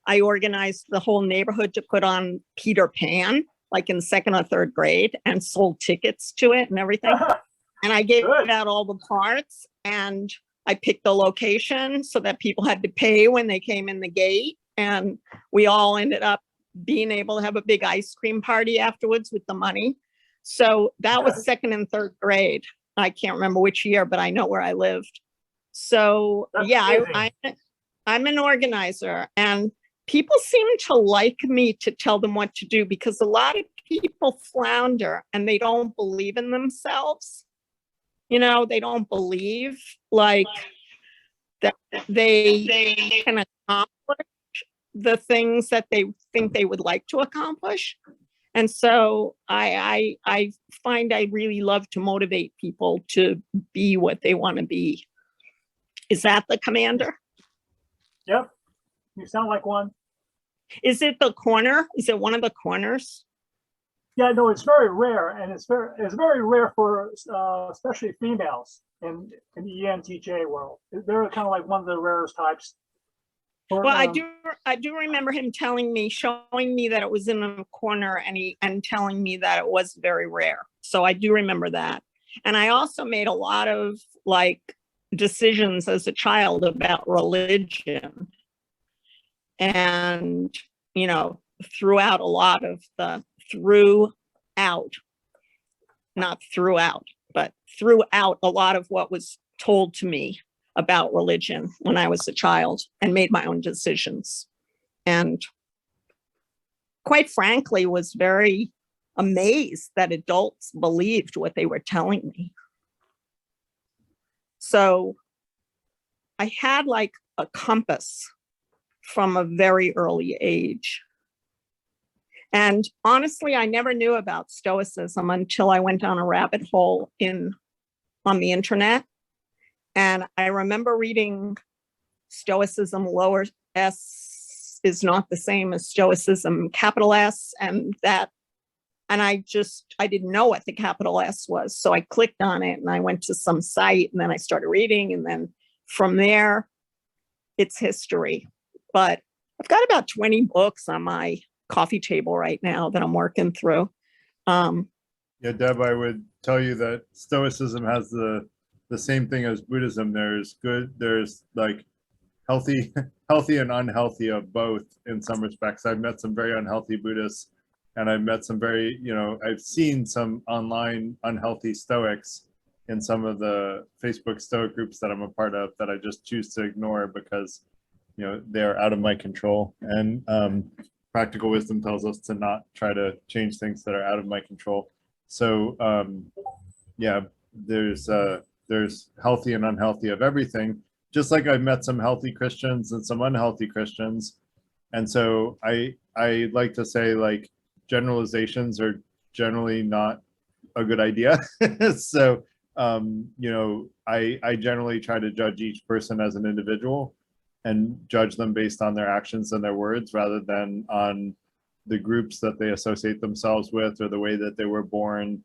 I organized the whole neighborhood to put on Peter Pan, like in second or third grade, and sold tickets to it and everything. And I gave out all the parts, and I picked the location so that people had to pay when they came in the gate. And we all ended up being able to have a big ice cream party afterwards with the money. So that was second and third grade. I can't remember which year, but I know where I lived. So I'm an organizer, and people seem to like me to tell them what to do, because a lot of people flounder and they don't believe in themselves. They don't believe like that they can accomplish the things that they think they would like to accomplish. And so I find I really love to motivate people to be what they want to be. Is that the Commander? Yep. You sound like one. Is it the corner? Is it one of the corners? Yeah, no, it's very rare, and it's very rare for especially females in the ENTJ world. They're kind of like one of the rarest types. Well, I do remember him showing me that it was in a corner, and telling me that it was very rare. So I do remember that. And I also made a lot of like decisions as a child about religion, and throughout a lot of what was told to me about religion when I was a child and made my own decisions. And quite frankly, was very amazed that adults believed what they were telling me. So I had like a compass from a very early age. And honestly, I never knew about Stoicism until I went down a rabbit hole on the internet. And I remember reading Stoicism lower S is not the same as Stoicism capital S, and I didn't know what the capital S was. So I clicked on it and I went to some site and then I started reading. And then from there, it's history. But I've got about 20 books on my coffee table right now that I'm working through. Yeah, Deb, I would tell you that Stoicism has the same thing as Buddhism. There's like healthy and unhealthy of both in some respects. I've met some very unhealthy Buddhists, and I've met some very, I've seen some online unhealthy Stoics in some of the Facebook Stoic groups that I'm a part of that I just choose to ignore because, they're out of my control. And practical wisdom tells us to not try to change things that are out of my control. So yeah, there's healthy and unhealthy of everything. Just like I've met some healthy Christians and some unhealthy Christians. And so I like to say, like, generalizations are generally not a good idea. So, I generally try to judge each person as an individual and judge them based on their actions and their words rather than on the groups that they associate themselves with or the way that they were born,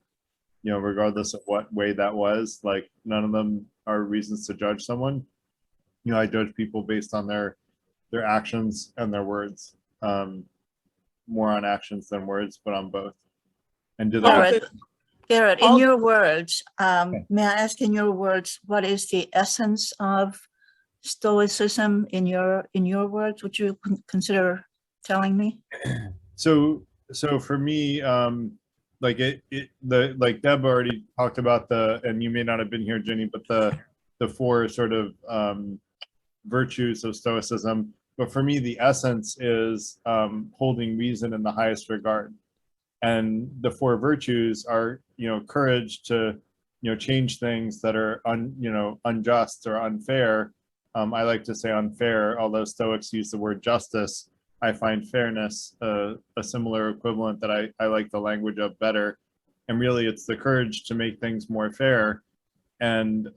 regardless of what way that was. Like, none of them are reasons to judge someone. I judge people based on their actions and their words, more on actions than words, but on both. And do that. Garrett, in your words, may I ask, in your words, what is the essence of Stoicism in your words? Would you consider telling me? So for me, like like Deb already talked about and you may not have been here, Jenny, but the four sort of virtues of Stoicism. But for me, the essence is holding reason in the highest regard. And the four virtues are, courage to, change things that are unjust or unfair. I like to say unfair, although Stoics use the word justice. I find fairness a similar equivalent that I like the language of better. And really, it's the courage to make things more fair. And,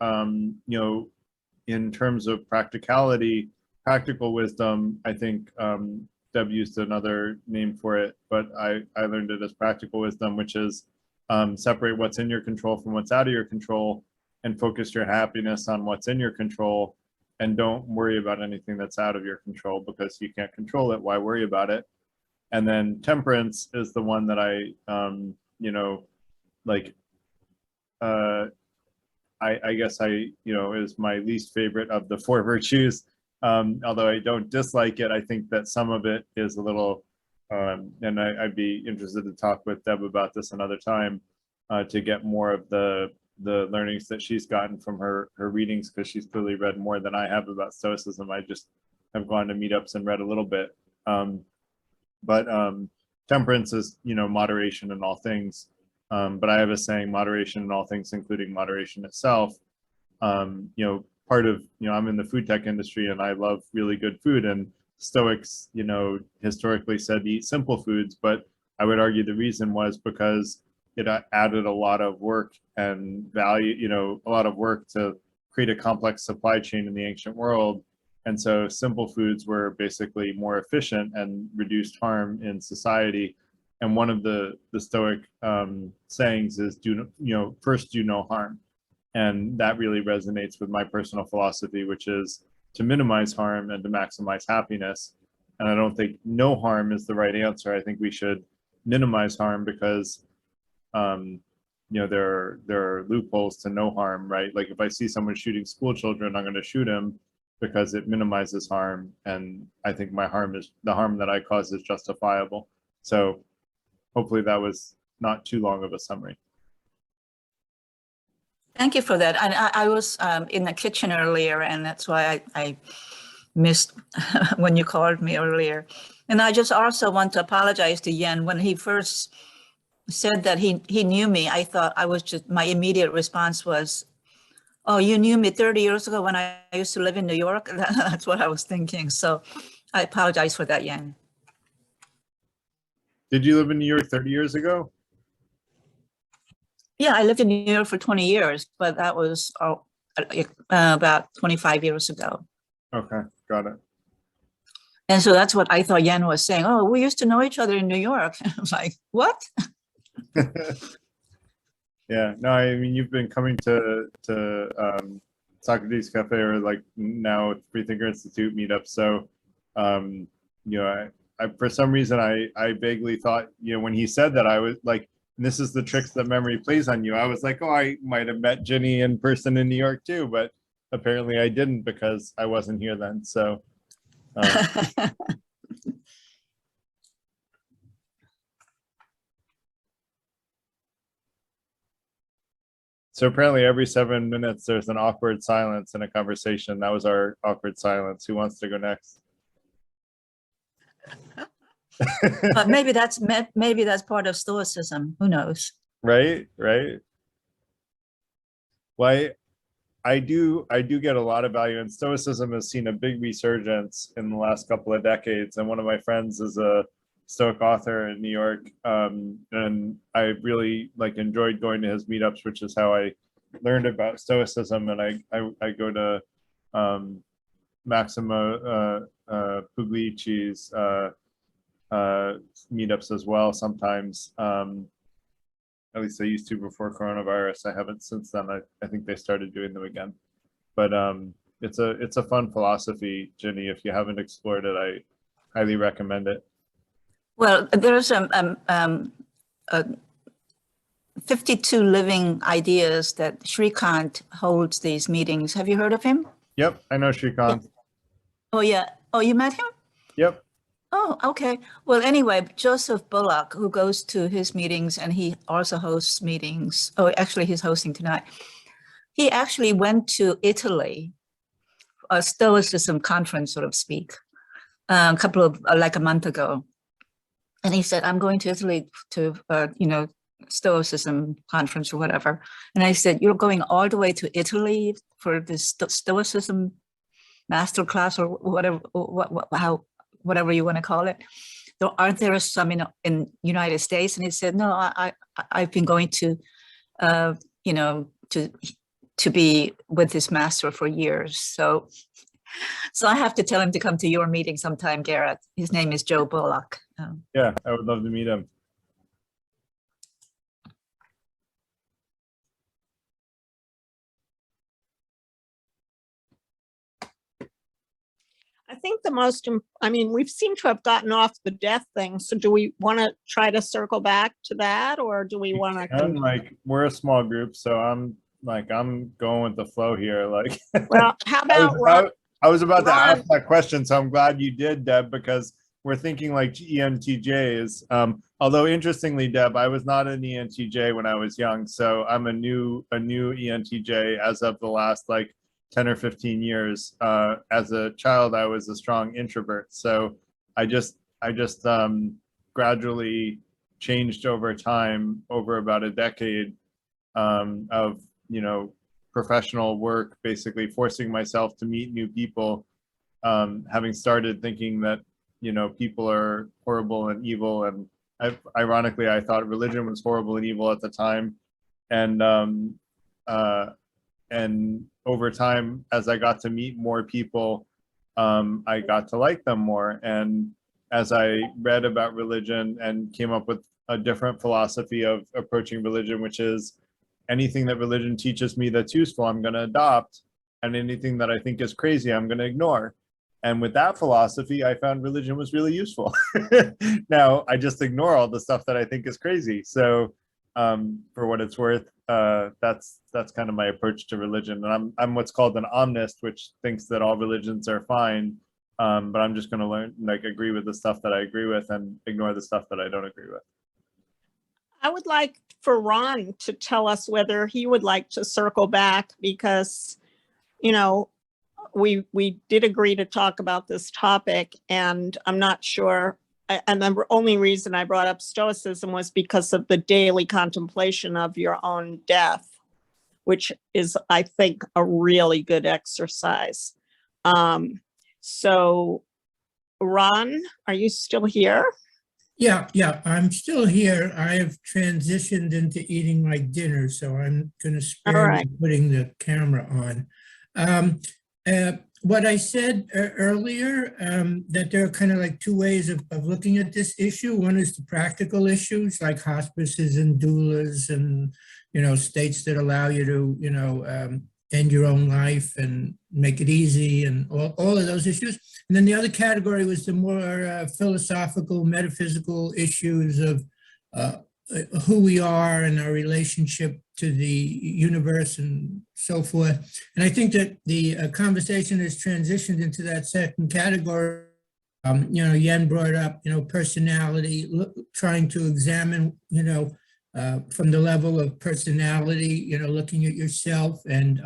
in terms of practicality, practical wisdom, I think Deb used another name for it, but I learned it as practical wisdom, which is separate what's in your control from what's out of your control and focus your happiness on what's in your control. And don't worry about anything that's out of your control because you can't control it. Why worry about it? And then temperance is the one that I guess is my least favorite of the four virtues. Although I don't dislike it, I think that some of it is a little, and I'd be interested to talk with Deb about this another time to get more of the learnings that she's gotten from her readings, because she's clearly read more than I have about Stoicism. I just have gone to meetups and read a little bit. But temperance is, moderation in all things. But I have a saying, moderation in all things, including moderation itself. Part of, I'm in the food tech industry and I love really good food, and Stoics, historically said to eat simple foods, but I would argue the reason was because it added a lot of work and value, a lot of work to create a complex supply chain in the ancient world. And so simple foods were basically more efficient and reduced harm in society. And one of the Stoic sayings is, first do no harm. And that really resonates with my personal philosophy, which is to minimize harm and to maximize happiness. And I don't think no harm is the right answer. I think we should minimize harm because, there are loopholes to no harm, right? Like if I see someone shooting school children, I'm going to shoot him because it minimizes harm. And I think the harm that I cause is justifiable. So hopefully that was not too long of a summary. Thank you for that. And I was in the kitchen earlier, and that's why I missed when you called me earlier. And I just also want to apologize to Yen. When he first said that he knew me, I thought my immediate response was, oh, you knew me 30 years ago when I used to live in New York? That's what I was thinking. So I apologize for that, Yen. Did you live in New York 30 years ago? Yeah, I lived in New York for 20 years, but that was about 25 years ago. Okay, got it. And so that's what I thought Yen was saying. Oh, we used to know each other in New York. I was like, what? Yeah, no, I mean, you've been coming to Socrates Cafe, or like now Freethinker Institute meetup. So, you know, I for some reason I vaguely thought, you know, when he said that, I was like, and this is the tricks that memory plays on you. I was like, oh, I might have met Ginny in person in New York too, but apparently I didn't because I wasn't here then. So. So apparently every 7 minutes there's an awkward silence in a conversation. That was our awkward silence. Who wants to go next? But maybe that's part of stoicism. Who knows? Right. Well, I do get a lot of value, and stoicism has seen a big resurgence in the last couple of decades. And one of my friends is a Stoic author in New York, and I really enjoyed going to his meetups, which is how I learned about stoicism. And I go to Maximo Puglici's meetups as well sometimes. At least I used to before coronavirus. I haven't since then. I think they started doing them again. But it's a fun philosophy, Ginny. If you haven't explored it, I highly recommend it. Well, there's 52 Living Ideas that Shrikant holds these meetings. Have you heard of him? Yep, I know Shrikant. Oh, yeah. Oh, you met him? Yep. Oh, okay. Well, anyway, Joseph Bullock, who goes to his meetings, and he also hosts meetings. Oh, actually, he's hosting tonight. He actually went to Italy, a Stoicism conference, so to speak, a month ago. And he said, I'm going to Italy to, Stoicism conference or whatever. And I said, you're going all the way to Italy for this Stoicism masterclass or whatever you want to call it. Aren't there some in United States? And he said, no, I've been going to, to be with this master for years. So I have to tell him to come to your meeting sometime, Garrett. His name is Joe Bullock. Yeah, I would love to meet him. I think we seem to have gotten off the death thing. So do we want to try to circle back to that, or do we want to? We're a small group, so I'm going with the flow here. Well, how about I was about to ask that question, so I'm glad you did, Deb, because we're thinking like ENTJs. Although interestingly, Deb, I was not an ENTJ when I was young, so I'm a new ENTJ as of the last 10 or 15 years. As a child, I was a strong introvert, so I just gradually changed over time, over about a decade of professional work, basically forcing myself to meet new people, having started thinking that people are horrible and evil, and ironically I thought religion was horrible and evil at the time, and over time, as I got to meet more people, I got to like them more. And as I read about religion and came up with a different philosophy of approaching religion, which is anything that religion teaches me that's useful, I'm going to adopt, and anything that I think is crazy, I'm going to ignore. And with that philosophy, I found religion was really useful. Now I just ignore all the stuff that I think is crazy. So for what it's worth, that's kind of my approach to religion. And I'm what's called an omnist, which thinks that all religions are fine. But I'm just going to agree with the stuff that I agree with and ignore the stuff that I don't agree with. I would like for Ron to tell us whether he would like to circle back because, you know, we did agree to talk about this topic, and I'm not sure. And the only reason I brought up stoicism was because of the daily contemplation of your own death, which is, I think, a really good exercise. So, Ron, are you still here? Yeah, I'm still here. I have transitioned into eating my dinner, so I'm going to spare right. you putting the camera on. What I said earlier, that there are kind of like two ways of looking at this issue. One is the practical issues like hospices and doulas and, you know, states that allow you to, you know, end your own life and make it easy and all of those issues. And then the other category was the more philosophical, metaphysical issues of who we are and our relationship to the universe and so forth. And I think that the conversation has transitioned into that second category. You know, Yen brought up, you know, personality, trying to examine, you know, from the level of personality, you know, looking at yourself, and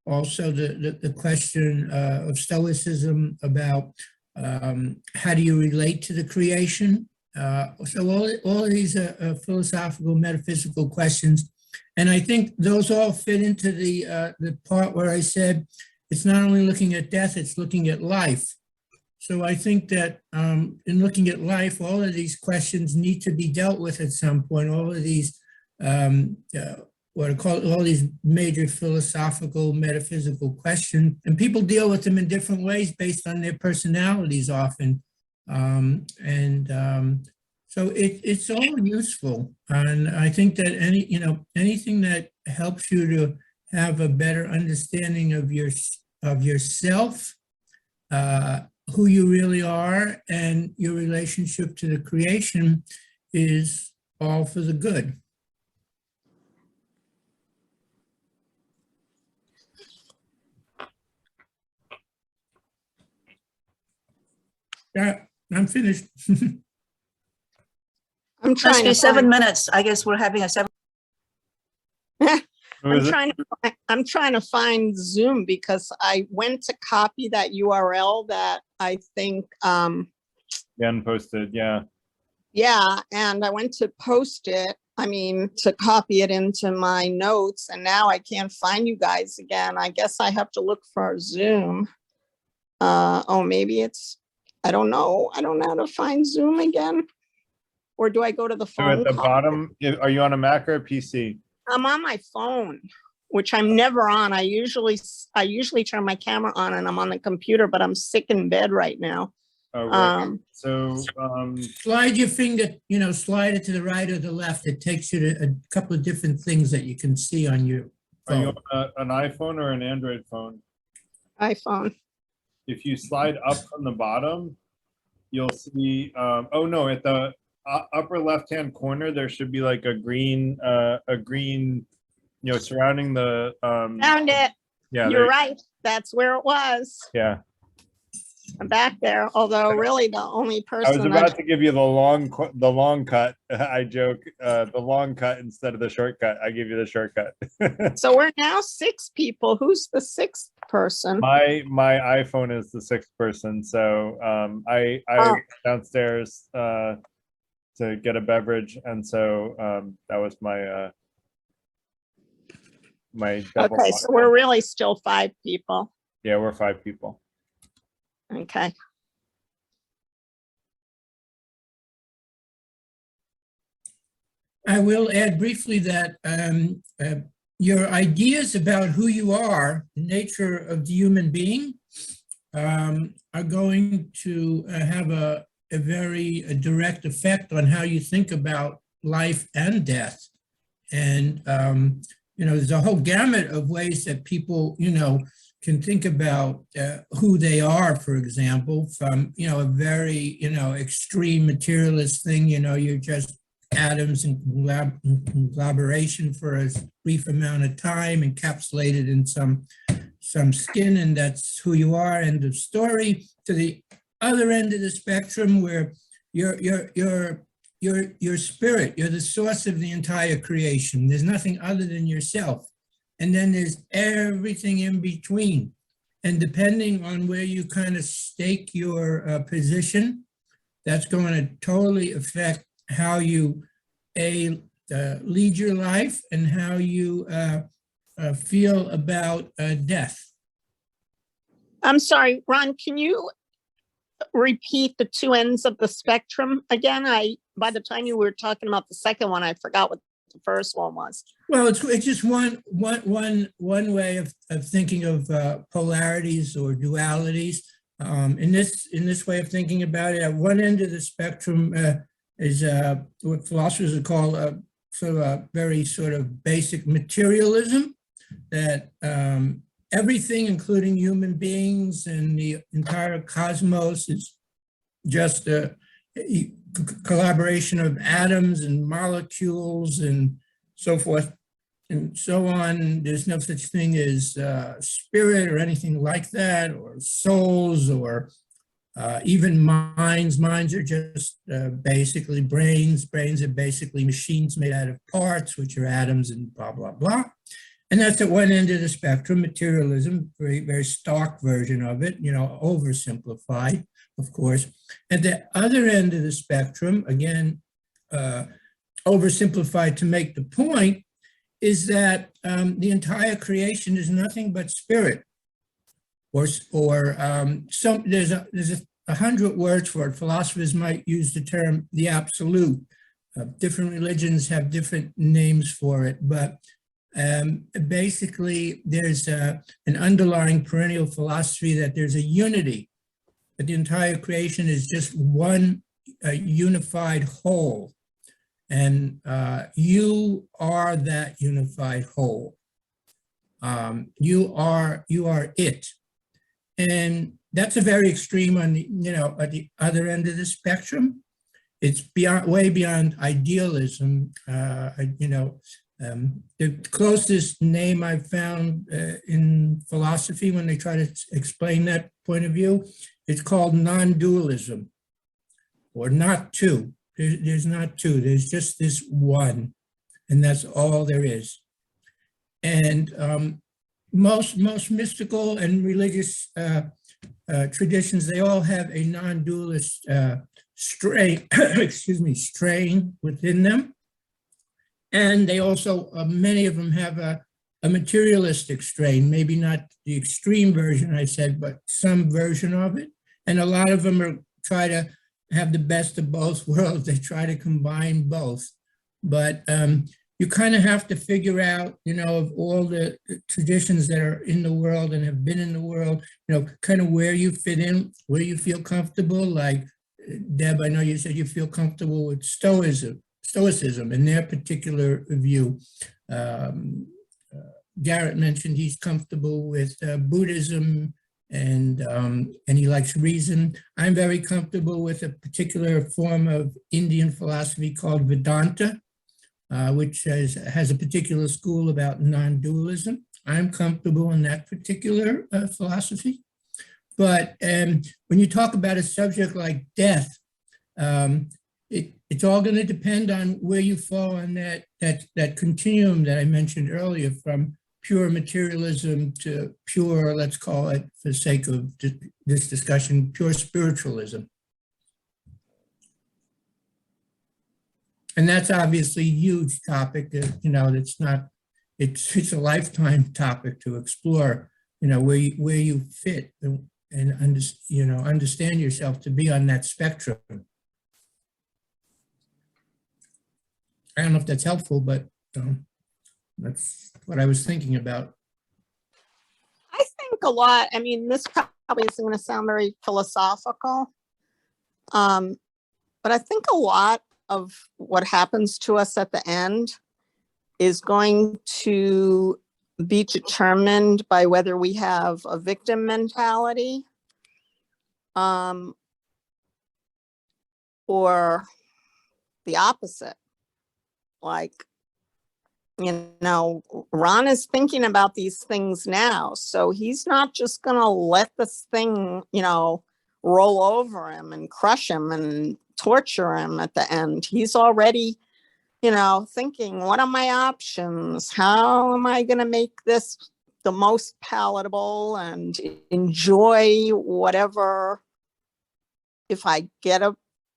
also the question of stoicism about how do you relate to the creation. So all of these are philosophical, metaphysical questions. And I think those all fit into the part where I said, it's not only looking at death, it's looking at life. So I think that in looking at life, all of these questions need to be dealt with at some point. All of these, what I call all these major philosophical, metaphysical questions, and people deal with them in different ways based on their personalities often. So it's all useful. And I think that anything that helps you to have a better understanding of yourself, who you really are, and your relationship to the creation is all for the good. Yeah, I'm finished. I'm Must trying be to 7 find, minutes. I guess we're having a 7. I'm trying to find Zoom because I went to copy that URL that I think Jen posted, yeah. yeah, and I went to post it, to copy it into my notes, and now I can't find you guys again. I guess I have to look for Zoom. Oh, maybe it's, I don't know. I don't know how to find Zoom again. Or do I go to the So phone? at the call? bottom, are you on a Mac or a PC? I'm on my phone, which I'm never on. I usually turn my camera on and I'm on the computer, but I'm sick in bed right now. Oh, right. So Slide your finger, slide it to the right or the left. It takes you to a couple of different things that you can see on your are you phone. on an iPhone or an Android phone? iPhone. If you slide up from the bottom, you'll see, oh no, at the upper left-hand corner, there should be like a green, surrounding the, Found it. yeah, You're right. That's where it was. yeah. I'm back there. Although really the only person I was about to give you the long cut. I joke, the long cut instead of the shortcut. I give you the shortcut. So we're now 6 people. Who's the 6th person? My iPhone is the 6th person. So I went downstairs to get a beverage, and so that was my my double. Okay, so we're really still 5 people. Yeah, we're 5 people. Okay. I will add briefly that your ideas about who you are, the nature of the human being, are going to have a very direct effect on how you think about life and death. And, there's a whole gamut of ways that people, can think about who they are, for example, from, a very, extreme materialist thing, you're just atoms and collaboration for a brief amount of time, encapsulated in some skin, and that's who you are, end of story, to the other end of the spectrum where you're your spirit. You're the source of the entire creation. There's nothing other than yourself. And then there's everything in between. And depending on where you kind of stake your position, that's going to totally affect how you lead your life and how you feel about death. I'm sorry, Ron, can you repeat the two ends of the spectrum again? By the time you were talking about the second one, I forgot what the first one was. Well, it's just one way of thinking of polarities or dualities. In this way of thinking about it, at one end of the spectrum is what philosophers would call sort of a very sort of basic materialism, that everything, including human beings and the entire cosmos, is just a collaboration of atoms and molecules and so forth and so on. There's no such thing as spirit or anything like that, or souls, or even minds. Minds are just basically brains. Brains are basically machines made out of parts, which are atoms and blah, blah, blah. And that's at one end of the spectrum, materialism, very, very stark version of it, oversimplified, of course. At the other end of the spectrum, again, oversimplified to make the point, is that the entire creation is nothing but spirit, there's 100 words for it. Philosophers might use the term the absolute. Different religions have different names for it, but basically there's an underlying perennial philosophy that there's a unity, that the entire creation is just one unified whole. And you are that unified whole. You are it. And that's a very extreme on the, at the other end of the spectrum. It's way beyond idealism. The closest name I've found in philosophy when they try to explain that point of view, it's called non-dualism, or not two. There's not two, there's just this one, and that's all there is. And most mystical and religious traditions, they all have a non-dualist strain, strain within them. And they also, many of them have a materialistic strain, maybe not the extreme version I said, but some version of it. And a lot of them try to have the best of both worlds. They try to combine both. But you kind of have to figure out, of all the traditions that are in the world and have been in the world, kind of where you fit in, where you feel comfortable. Like Deb, I know you said you feel comfortable with stoicism in their particular view. Garrett mentioned he's comfortable with Buddhism, and he likes reason. I'm very comfortable with a particular form of Indian philosophy called Vedanta, which has a particular school about non-dualism. I'm comfortable in that particular philosophy. But when you talk about a subject like death, it's all going to depend on where you fall on that continuum that I mentioned earlier, from pure materialism to pure, let's call it, for the sake of this discussion, pure spiritualism. And that's obviously a huge topic that, that's not, it's a lifetime topic to explore, where you fit and understand yourself to be on that spectrum. I don't know if that's helpful, but that's what I was thinking about. I think a lot, this probably isn't going to sound very philosophical, but I think a lot of what happens to us at the end is going to be determined by whether we have a victim mentality or the opposite. Like, Ron is thinking about these things now, so he's not just going to let this thing, roll over him and crush him and torture him at the end. He's already, thinking, what are my options? How am I going to make this the most palatable and enjoy whatever, if I get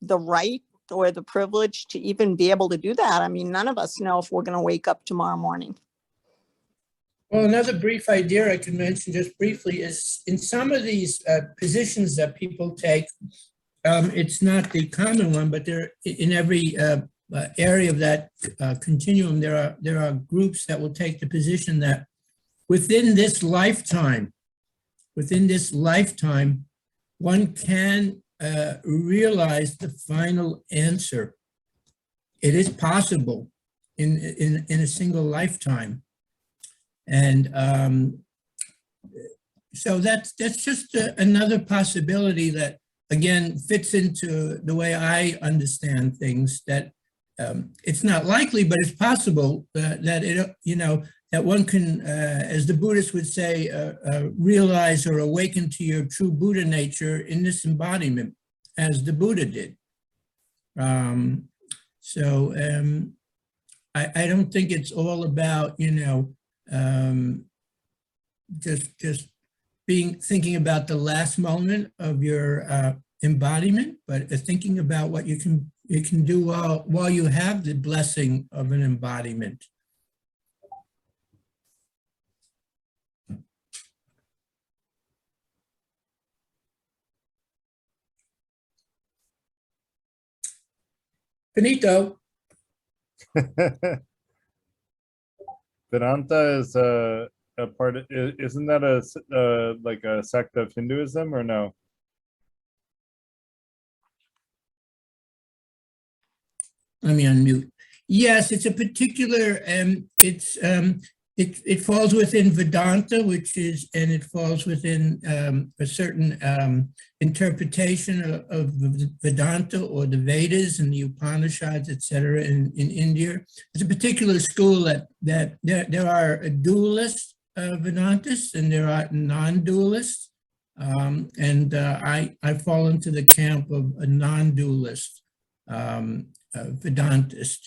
the right or the privilege to even be able to do that? I mean, none of us know if we're going to wake up tomorrow morning. Well, another brief idea I can mention just briefly is in some of these positions that people take, it's not the common one, but there in every area of that continuum, there are groups that will take the position that within this lifetime, one can realize the final answer. It is possible in a single lifetime. And so that's just another possibility that, again, fits into the way I understand things, that it's not likely, but it's possible that it, that one can, as the Buddhists would say, realize or awaken to your true Buddha nature in this embodiment, as the Buddha did. I don't think it's all about, just thinking about the last moment of your embodiment, but thinking about what you can do while you have the blessing of an embodiment. Benito. Vedanta is a part of, isn't that like a sect of Hinduism, or no? Let me unmute. Yes, it's a particular, it falls within Vedanta, and it falls within a certain interpretation of Vedanta or the Vedas and the Upanishads, etc. in India. It's a particular school that there are dualist Vedantists and there are non-dualists. I fall into the camp of a non-dualist Vedantist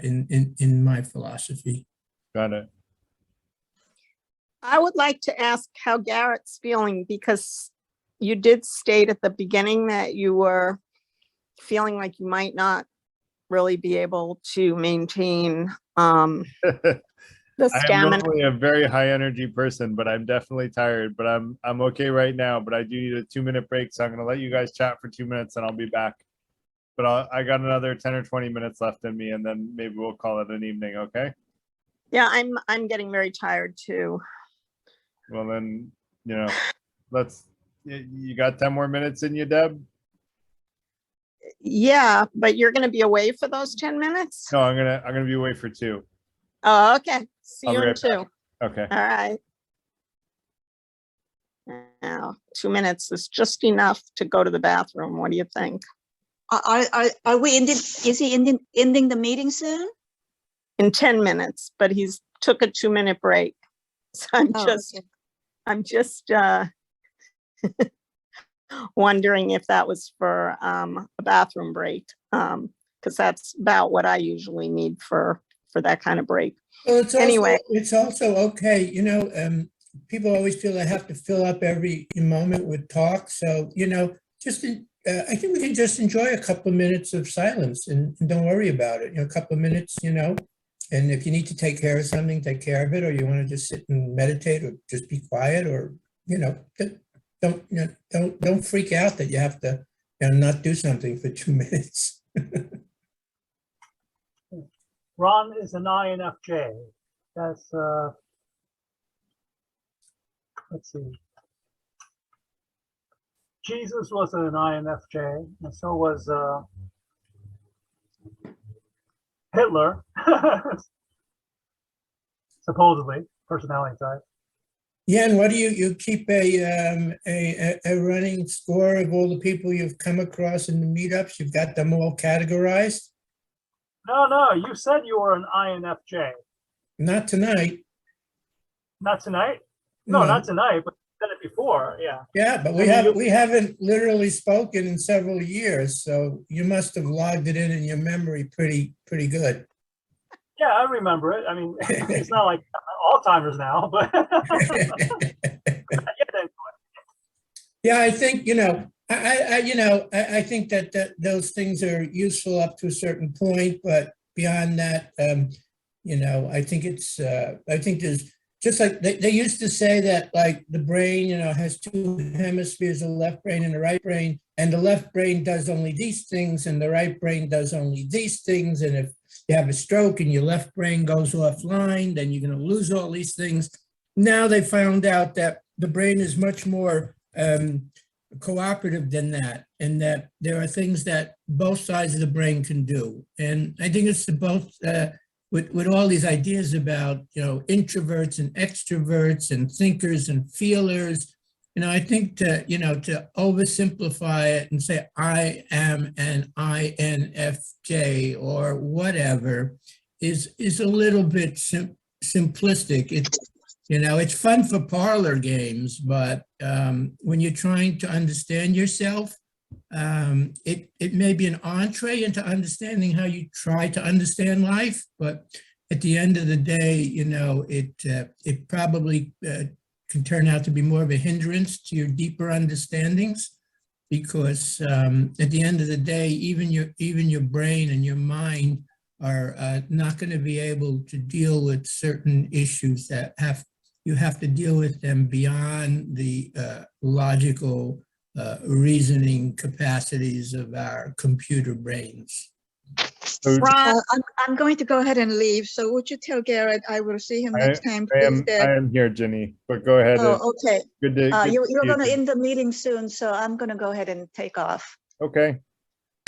in my philosophy. Got it. I would like to ask how Garrett's feeling, because you did state at the beginning that you were feeling like you might not really be able to maintain the stamina. I'm normally a very high energy person, but I'm definitely tired, but I'm okay right now, but I do need a 2-minute break. So I'm going to let you guys chat for 2 minutes and I'll be back. But I got another 10 or 20 minutes left in me, and then maybe we'll call it an evening. Okay. Yeah, I'm getting very tired too. Well, then, you got 10 more minutes in you, Deb? Yeah, but you're going to be away for those 10 minutes? No, I'm gonna be away for 2. Oh, okay. See you in right 2. back. Okay. All right. Now, 2 minutes is just enough to go to the bathroom. What do you think? Are we ending? Is he ending the meeting soon? In 10 minutes, but he's took a 2-minute break. So I'm just wondering if that was for a bathroom break, because that's about what I usually need for that kind of break. Well, it's also okay. People always feel they have to fill up every moment with talk. So, I think we can just enjoy a couple of minutes of silence and don't worry about it. A couple of minutes, and if you need to take care of something, take care of it, or you want to just sit and meditate or just be quiet, or, don't freak out that you have to not do something for 2 minutes. Ron is an INFJ. That's, let's see. Jesus was an INFJ, and so was Hitler, supposedly, personality type. Yeah, and what do you keep a running score of all the people you've come across in the meetups? You've got them all categorized? No, you said you were an INFJ. Not tonight. Not tonight? No, not tonight, but you said it before. before, yeah. Yeah, but we haven't literally spoken in several years, so you must have logged it in your memory pretty good. Yeah, I remember it. I mean, it's not like Alzheimer's now, but Yeah, I think, I think that those things are useful up to a certain point, but beyond that, I think I think there's just like they used to say that like the brain, has two hemispheres, a left brain and a right brain, and the left brain does only these things and the right brain does only these things. And if you have a stroke and your left brain goes offline, then you're going to lose all these things. Now they found out that the brain is much more cooperative than that, and that there are things that both sides of the brain can do. And I think it's both with all these ideas about introverts and extroverts and thinkers and feelers. I think to oversimplify it and say I am an INFJ or whatever is a little bit simplistic. It's fun for parlor games, but when you're trying to understand yourself, it may be an entree into understanding how you try to understand life. But at the end of the day, it probably can turn out to be more of a hindrance to your deeper understandings, because at the end of the day, even your brain and your mind are not going to be able to deal with certain issues that you have to deal with them beyond the logical reasoning capacities of our computer brains. Ron, I'm going to go ahead and leave. So would you tell Garrett I will see him next time? I am here, Ginny, but go ahead. Oh, okay. Good to, you're going to end the meeting soon, so I'm going to go ahead and take off. Okay.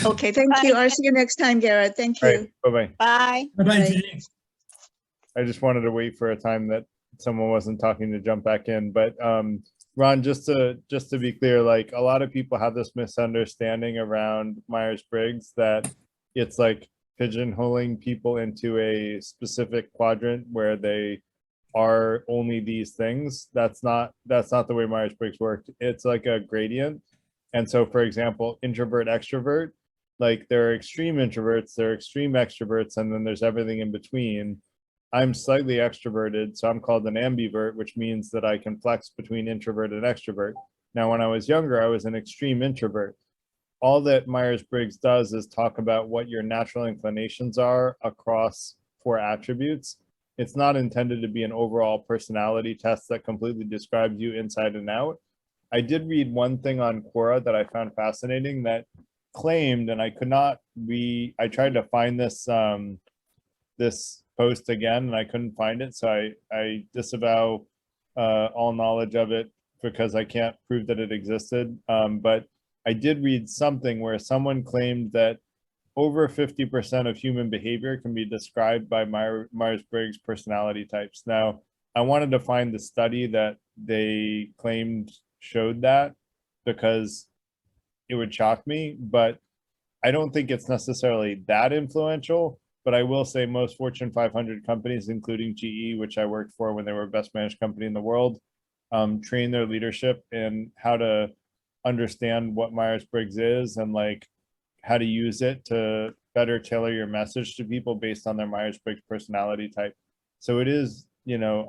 Okay, thank you. I'll see you next time, Garrett. Thank you. Right, bye-bye. bye. Bye-bye, Bye. Jenny. I just wanted to wait for a time that someone wasn't talking to jump back in. But Ron, just to be clear, like a lot of people have this misunderstanding around Myers-Briggs that it's like pigeonholing people into a specific quadrant where they are only these things. That's not the way Myers-Briggs worked. It's like a gradient. And so, for example, introvert, extrovert, like there are extreme introverts, there are extreme extroverts, and then there's everything in between. I'm slightly extroverted, so I'm called an ambivert, which means that I can flex between introvert and extrovert. Now, when I was younger, I was an extreme introvert. All that Myers-Briggs does is talk about what your natural inclinations are across 4 attributes. It's not intended to be an overall personality test that completely describes you inside and out. I did read one thing on Quora that I found fascinating that claimed, and I could not I tried to find this this post again and I couldn't find it, so I disavow all knowledge of it because I can't prove that it existed. But I did read something where someone claimed that over 50% of human behavior can be described by Myers-Briggs personality types. Now, I wanted to find the study that they claimed showed that because it would shock me, but I don't think it's necessarily that influential. But I will say most Fortune 500 companies, including GE, which I worked for when they were best managed company in the world, train their leadership in how to understand what Myers-Briggs is and like how to use it to better tailor your message to people based on their Myers-Briggs personality type. So it is,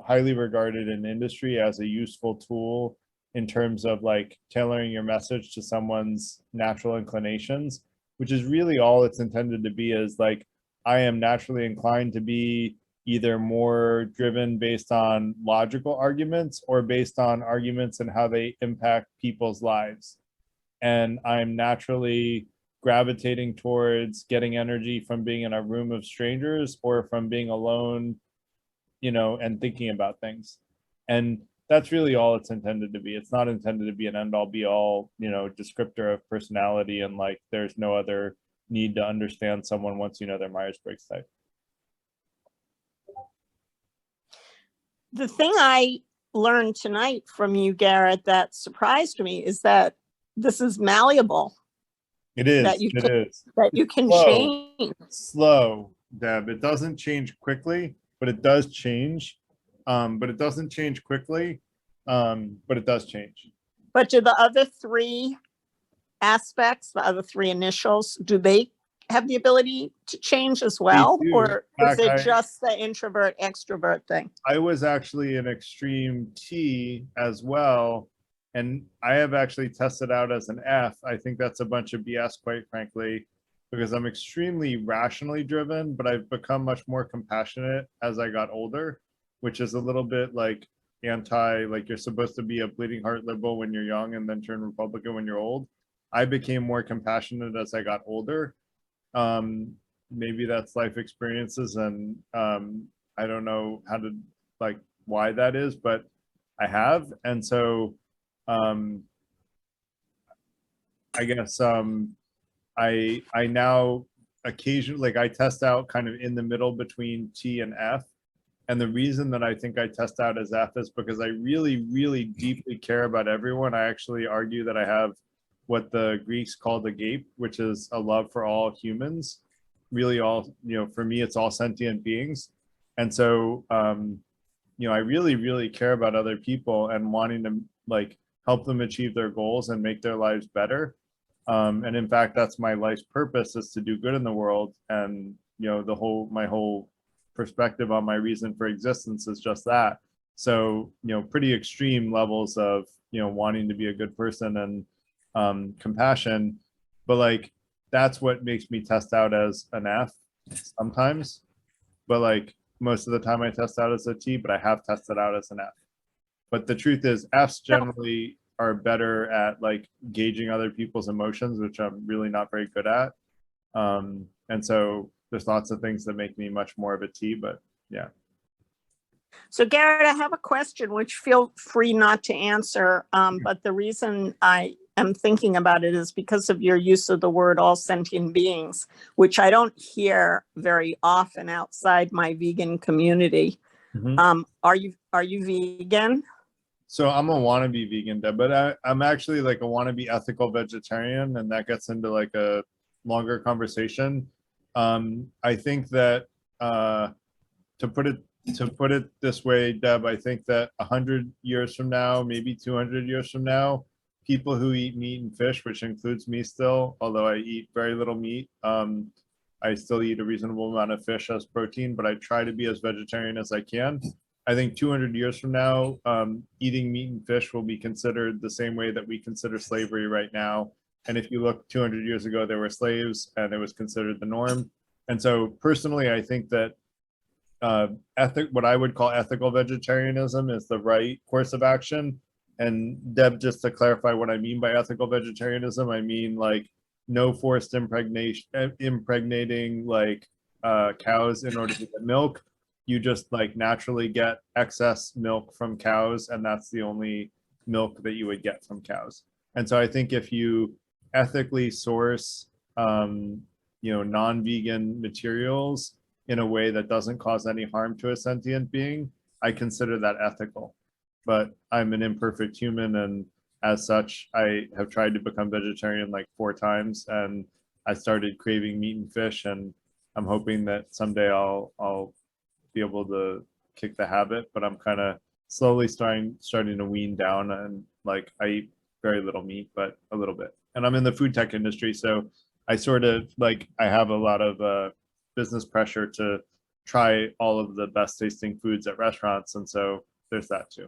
highly regarded in industry as a useful tool in terms of like tailoring your message to someone's natural inclinations, which is really all it's intended to be, is like, I am naturally inclined to be either more driven based on logical arguments or based on arguments and how they impact people's lives. And I'm naturally gravitating towards getting energy from being in a room of strangers or from being alone, and thinking about things. And that's really all it's intended to be. It's not intended to be an end all be all, descriptor of personality, and like there's no other need to understand someone once you know their Myers-Briggs type. The thing I learned tonight from you, Garrett, that surprised me is that this is malleable. It is. That you can change. Slow, Deb. It doesn't change quickly, but it does change. But it doesn't change quickly. But it does change. But do the other three aspects, the other three initials, do they have the ability to change as well? do. Or is In it fact, just the introvert extrovert thing? I was actually an extreme T as well. And I have actually tested out as an F. I think that's a bunch of BS, quite frankly, because I'm extremely rationally driven, but I've become much more compassionate as I got older, which is a little bit like like you're supposed to be a bleeding heart liberal when you're young and then turn Republican when you're old. I became more compassionate as I got older. Maybe that's life experiences, and I don't know how to like why that is, but I have. And so I guess I now occasionally, like, I test out kind of in the middle between T and F. And the reason that I think I test out as F is because I really, really deeply care about everyone. I actually argue that I have what the Greeks called agape, which is a love for all humans. Really all, for me, it's all sentient beings. And so, I really, really care about other people and wanting to like help them achieve their goals and make their lives better. And in fact, that's my life's purpose, is to do good in the world. And, my whole perspective on my reason for existence is just that. So, pretty extreme levels of, wanting to be a good person and compassion. But like, that's what makes me test out as an F sometimes. But like, most of the time I test out as a T, but I have tested out as an F. But the truth is, Fs generally are better at like gauging other people's emotions, which I'm really not very good at. And so there's lots of things that make me much more of a T, but yeah. So Garrett, I have a question, which feel free not to answer. But the reason I am thinking about it is because of your use of the word all sentient beings, which I don't hear very often outside my vegan community. Mm-hmm. Are you vegan? So I'm a wannabe vegan, but I'm actually like a wannabe ethical vegetarian, and that gets into like a longer conversation. I think that to put it this way, Deb, I think that 100 years from now, maybe 200 years from now, people who eat meat and fish, which includes me still, although I eat very little meat, I still eat a reasonable amount of fish as protein, but I try to be as vegetarian as I can. I think 200 years from now, eating meat and fish will be considered the same way that we consider slavery right now. And if you look 200 years ago, there were slaves and it was considered the norm. And so personally, I think that what I would call ethical vegetarianism is the right course of action. And Deb, just to clarify what I mean by ethical vegetarianism, I mean like no forced impregnating like cows in order to get milk. You just like naturally get excess milk from cows, and that's the only milk that you would get from cows. And so I think if you ethically source non-vegan materials in a way that doesn't cause any harm to a sentient being, I consider that ethical. But I'm an imperfect human, and as such, I have tried to become vegetarian like 4 times, and I started craving meat and fish, and I'm hoping that someday I'll be able to kick the habit, but I'm kind of slowly starting to wean down, and like I eat very little meat, but a little bit. And I'm in the food tech industry, so I sort of like, I have a lot of business pressure to try all of the best tasting foods at restaurants, and so there's that too.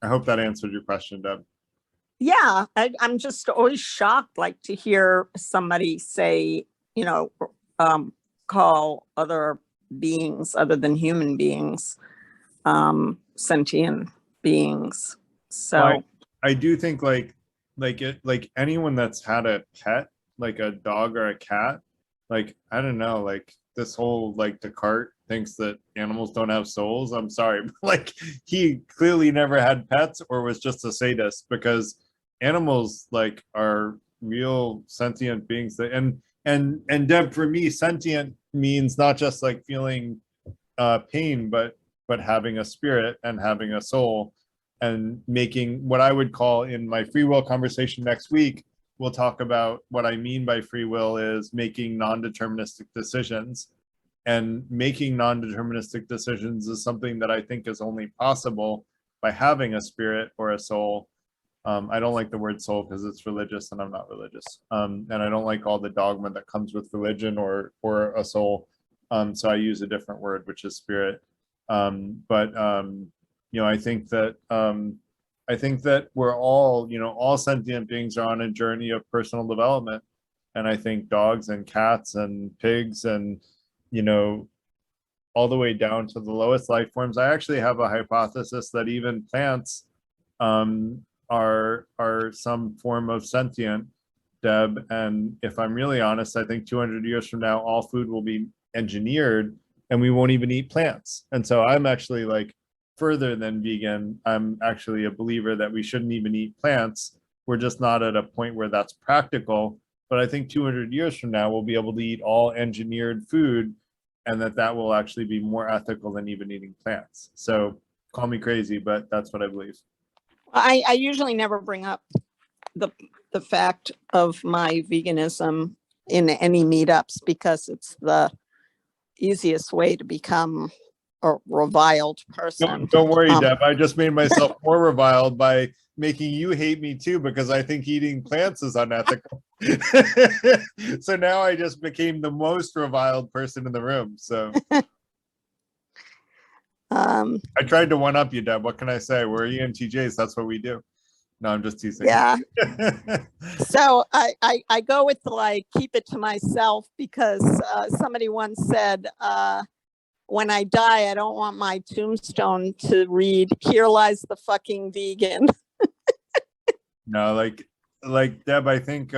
I hope that answered your question, Deb. Yeah, I'm just always shocked, like, to hear somebody say, call other beings other than human beings sentient beings. So I do think like anyone that's had a pet, like a dog or a cat, like, I don't know, like this whole like Descartes thinks that animals don't have souls. I'm sorry, but like he clearly never had pets or was just a sadist, because animals like are real sentient beings that, and Deb, for me, sentient means not just like feeling pain, but having a spirit and having a soul, and making what I would call, in my free will conversation next week, we'll talk about what I mean by free will is making non-deterministic decisions. and making non-deterministic decisions is something that I think is only possible by having a spirit or a soul. I don't like the word soul because it's religious and I'm not religious. And I don't like all the dogma that comes with religion or a soul. So I use a different word, which is spirit. I think that we're all, all sentient beings are on a journey of personal development. And I think dogs and cats and pigs and, all the way down to the lowest life forms. I actually have a hypothesis that even plants are some form of sentient, Deb. And if I'm really honest, I think 200 years from now, all food will be engineered and we won't even eat plants. And so I'm actually like further than vegan. I'm actually a believer that we shouldn't even eat plants. We're just not at a point where that's practical. But I think 200 years from now, we'll be able to eat all engineered food, and that will actually be more ethical than even eating plants. So call me crazy, but that's what I believe. I usually never bring up the fact of my veganism in any meetups because it's the easiest way to become a reviled person. Don't worry, Deb. I just made myself more reviled by making you hate me too, because I think eating plants is unethical. So now I just became the most reviled person in the room. So I tried to one up you, Deb. What can I say? We're ENTJs. That's what we do. No, I'm just teasing. Yeah. So I go with the keep it to myself because somebody once said, when I die, I don't want my tombstone to read, "Here lies the fucking vegan." No, like Deb, I think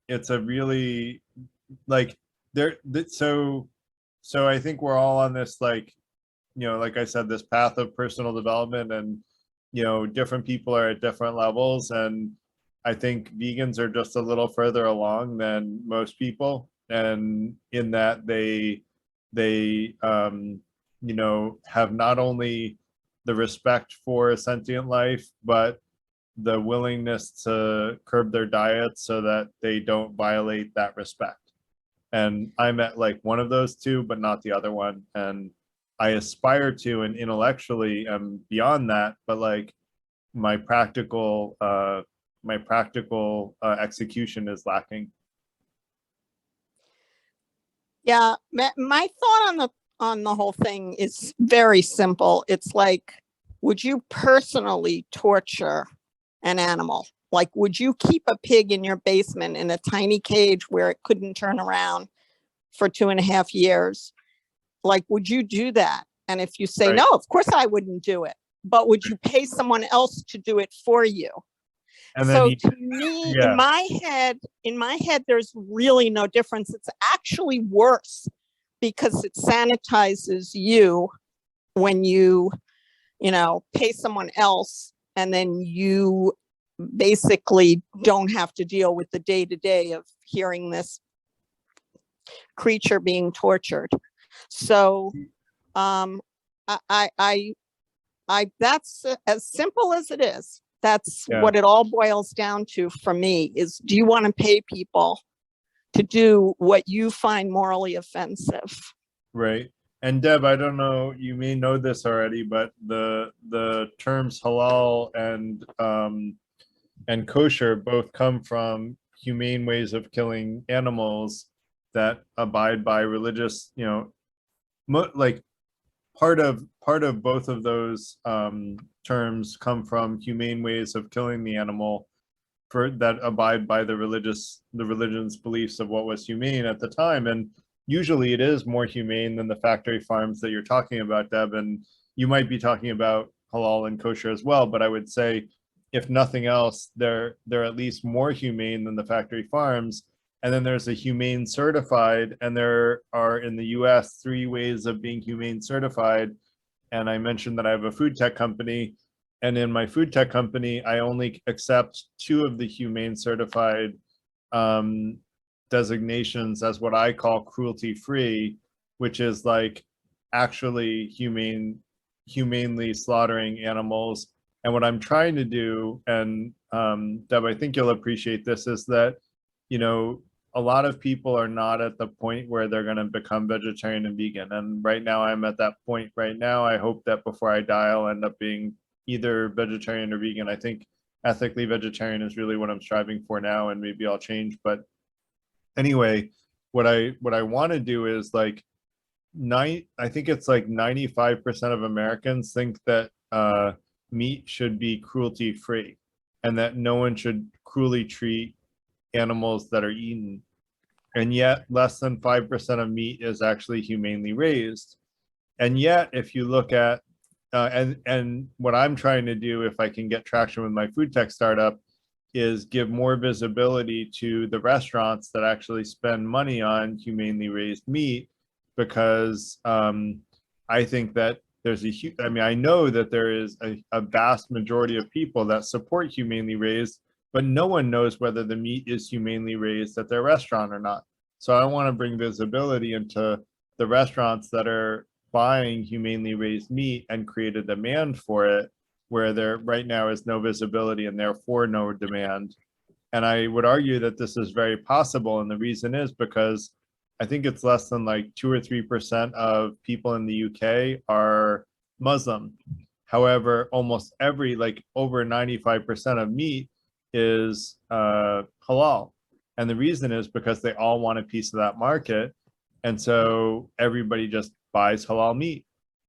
it's a really so I think we're all on this like I said, this path of personal development, and different people are at different levels, and I think vegans are just a little further along than most people, and in that they have not only the respect for a sentient life, but the willingness to curb their diet so that they don't violate that respect. And I'm at like one of those two, but not the other one. And I aspire to, and intellectually I'm beyond that, but like my practical execution is lacking. Yeah, my thought on the whole thing is very simple. It's like, would you personally torture an animal? Like, would you keep a pig in your basement in a tiny cage where it couldn't turn around for 2.5 years? Like, would you do that? And if you say, Right. No, of course I wouldn't do it. But would you pay someone else to do it for you? And So then to me, yeah. in my head, there's really no difference. It's actually worse because it sanitizes you when you pay someone else, and then you basically don't have to deal with the day-to-day of hearing this creature being tortured. So I that's as simple as it is. That's what it all boils down to for me is, do you want to pay people to do what you find morally offensive? Right. And Deb, I don't know, you may know this already, but the terms halal and kosher both come from humane ways of killing animals that abide by religious, like part of both of those terms come from humane ways of killing the animal that abide by the religion's beliefs of what was humane at the time. And usually it is more humane than the factory farms that you're talking about, Deb. And you might be talking about halal and kosher as well, but I would say, if nothing else, they're at least more humane than the factory farms. And then there's a humane certified, and there are in the US 3 ways of being humane certified. And I mentioned that I have a food tech company, and in my food tech company, I only accept 2 of the humane certified designations as what I call cruelty free, which is like actually humanely slaughtering animals. And what I'm trying to do, and Deb, I think you'll appreciate this, is that a lot of people are not at the point where they're going to become vegetarian and vegan. And right now I'm at that point right now. I hope that before I die, I'll end up being either vegetarian or vegan. I think ethically vegetarian is really what I'm striving for now, and maybe I'll change. But anyway, what I want to do is like I think it's like 95% of Americans think that meat should be cruelty free, and that no one should cruelly treat animals that are eaten. And yet less than 5% of meat is actually humanely raised. And yet, if you look at and what I'm trying to do, if I can get traction with my food tech startup, is give more visibility to the restaurants that actually spend money on humanely raised meat, because I think that there's a huge, I mean, I know that there is a vast majority of people that support humanely raised, but no one knows whether the meat is humanely raised at their restaurant or not. So I want to bring visibility into the restaurants that are buying humanely raised meat and create a demand for it, where there right now is no visibility and therefore no demand. And I would argue that this is very possible. And the reason is because I think it's less than like 2 or 3% of people in the UK are Muslim. However, almost every, like over 95% of meat is halal. And the reason is because they all want a piece of that market. And so everybody just buys halal meat.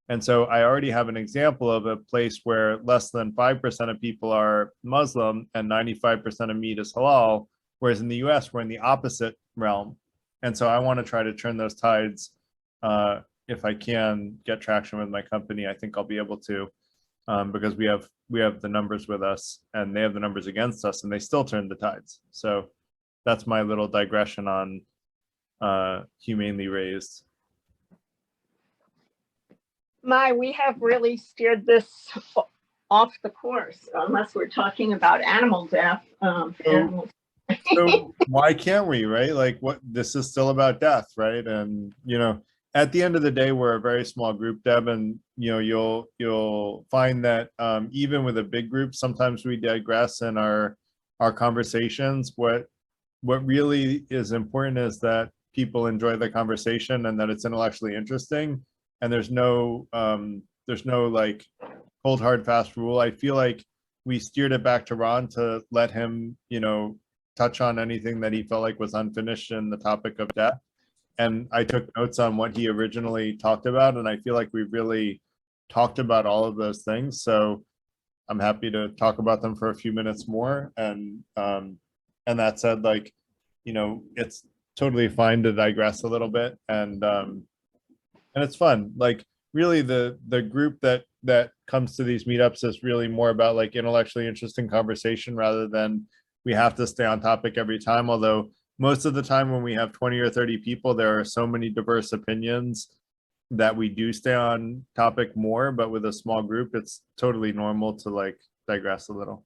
And so I already have an example of a place where less than 5% of people are Muslim and 95% of meat is halal, whereas in the US, we're in the opposite realm. And so I want to try to turn those tides. If I can get traction with my company, I think I'll be able to, because we have the numbers with us and they have the numbers against us, and they still turn the tides. So that's my little digression on humanely raised. We have really steered this off the course, unless we're talking about animal death. So why can't we, right? Like, what, this is still about death, right? And at the end of the day, we're a very small group, Deb, and you'll find that even with a big group, sometimes we digress in our conversations. What really is important is that people enjoy the conversation and that it's intellectually interesting. And there's no like cold hard fast rule. I feel like we steered it back to Ron to let him touch on anything that he felt like was unfinished in the topic of death. And I took notes on what he originally talked about, and I feel like we really talked about all of those things. So I'm happy to talk about them for a few minutes more. And that said, like, it's totally fine to digress a little bit, and it's fun. Like, really, the group that comes to these meetups is really more about like intellectually interesting conversation rather than we have to stay on topic every time. Although most of the time when we have 20 or 30 people, there are so many diverse opinions that we do stay on topic more. But with a small group, it's totally normal to like digress a little.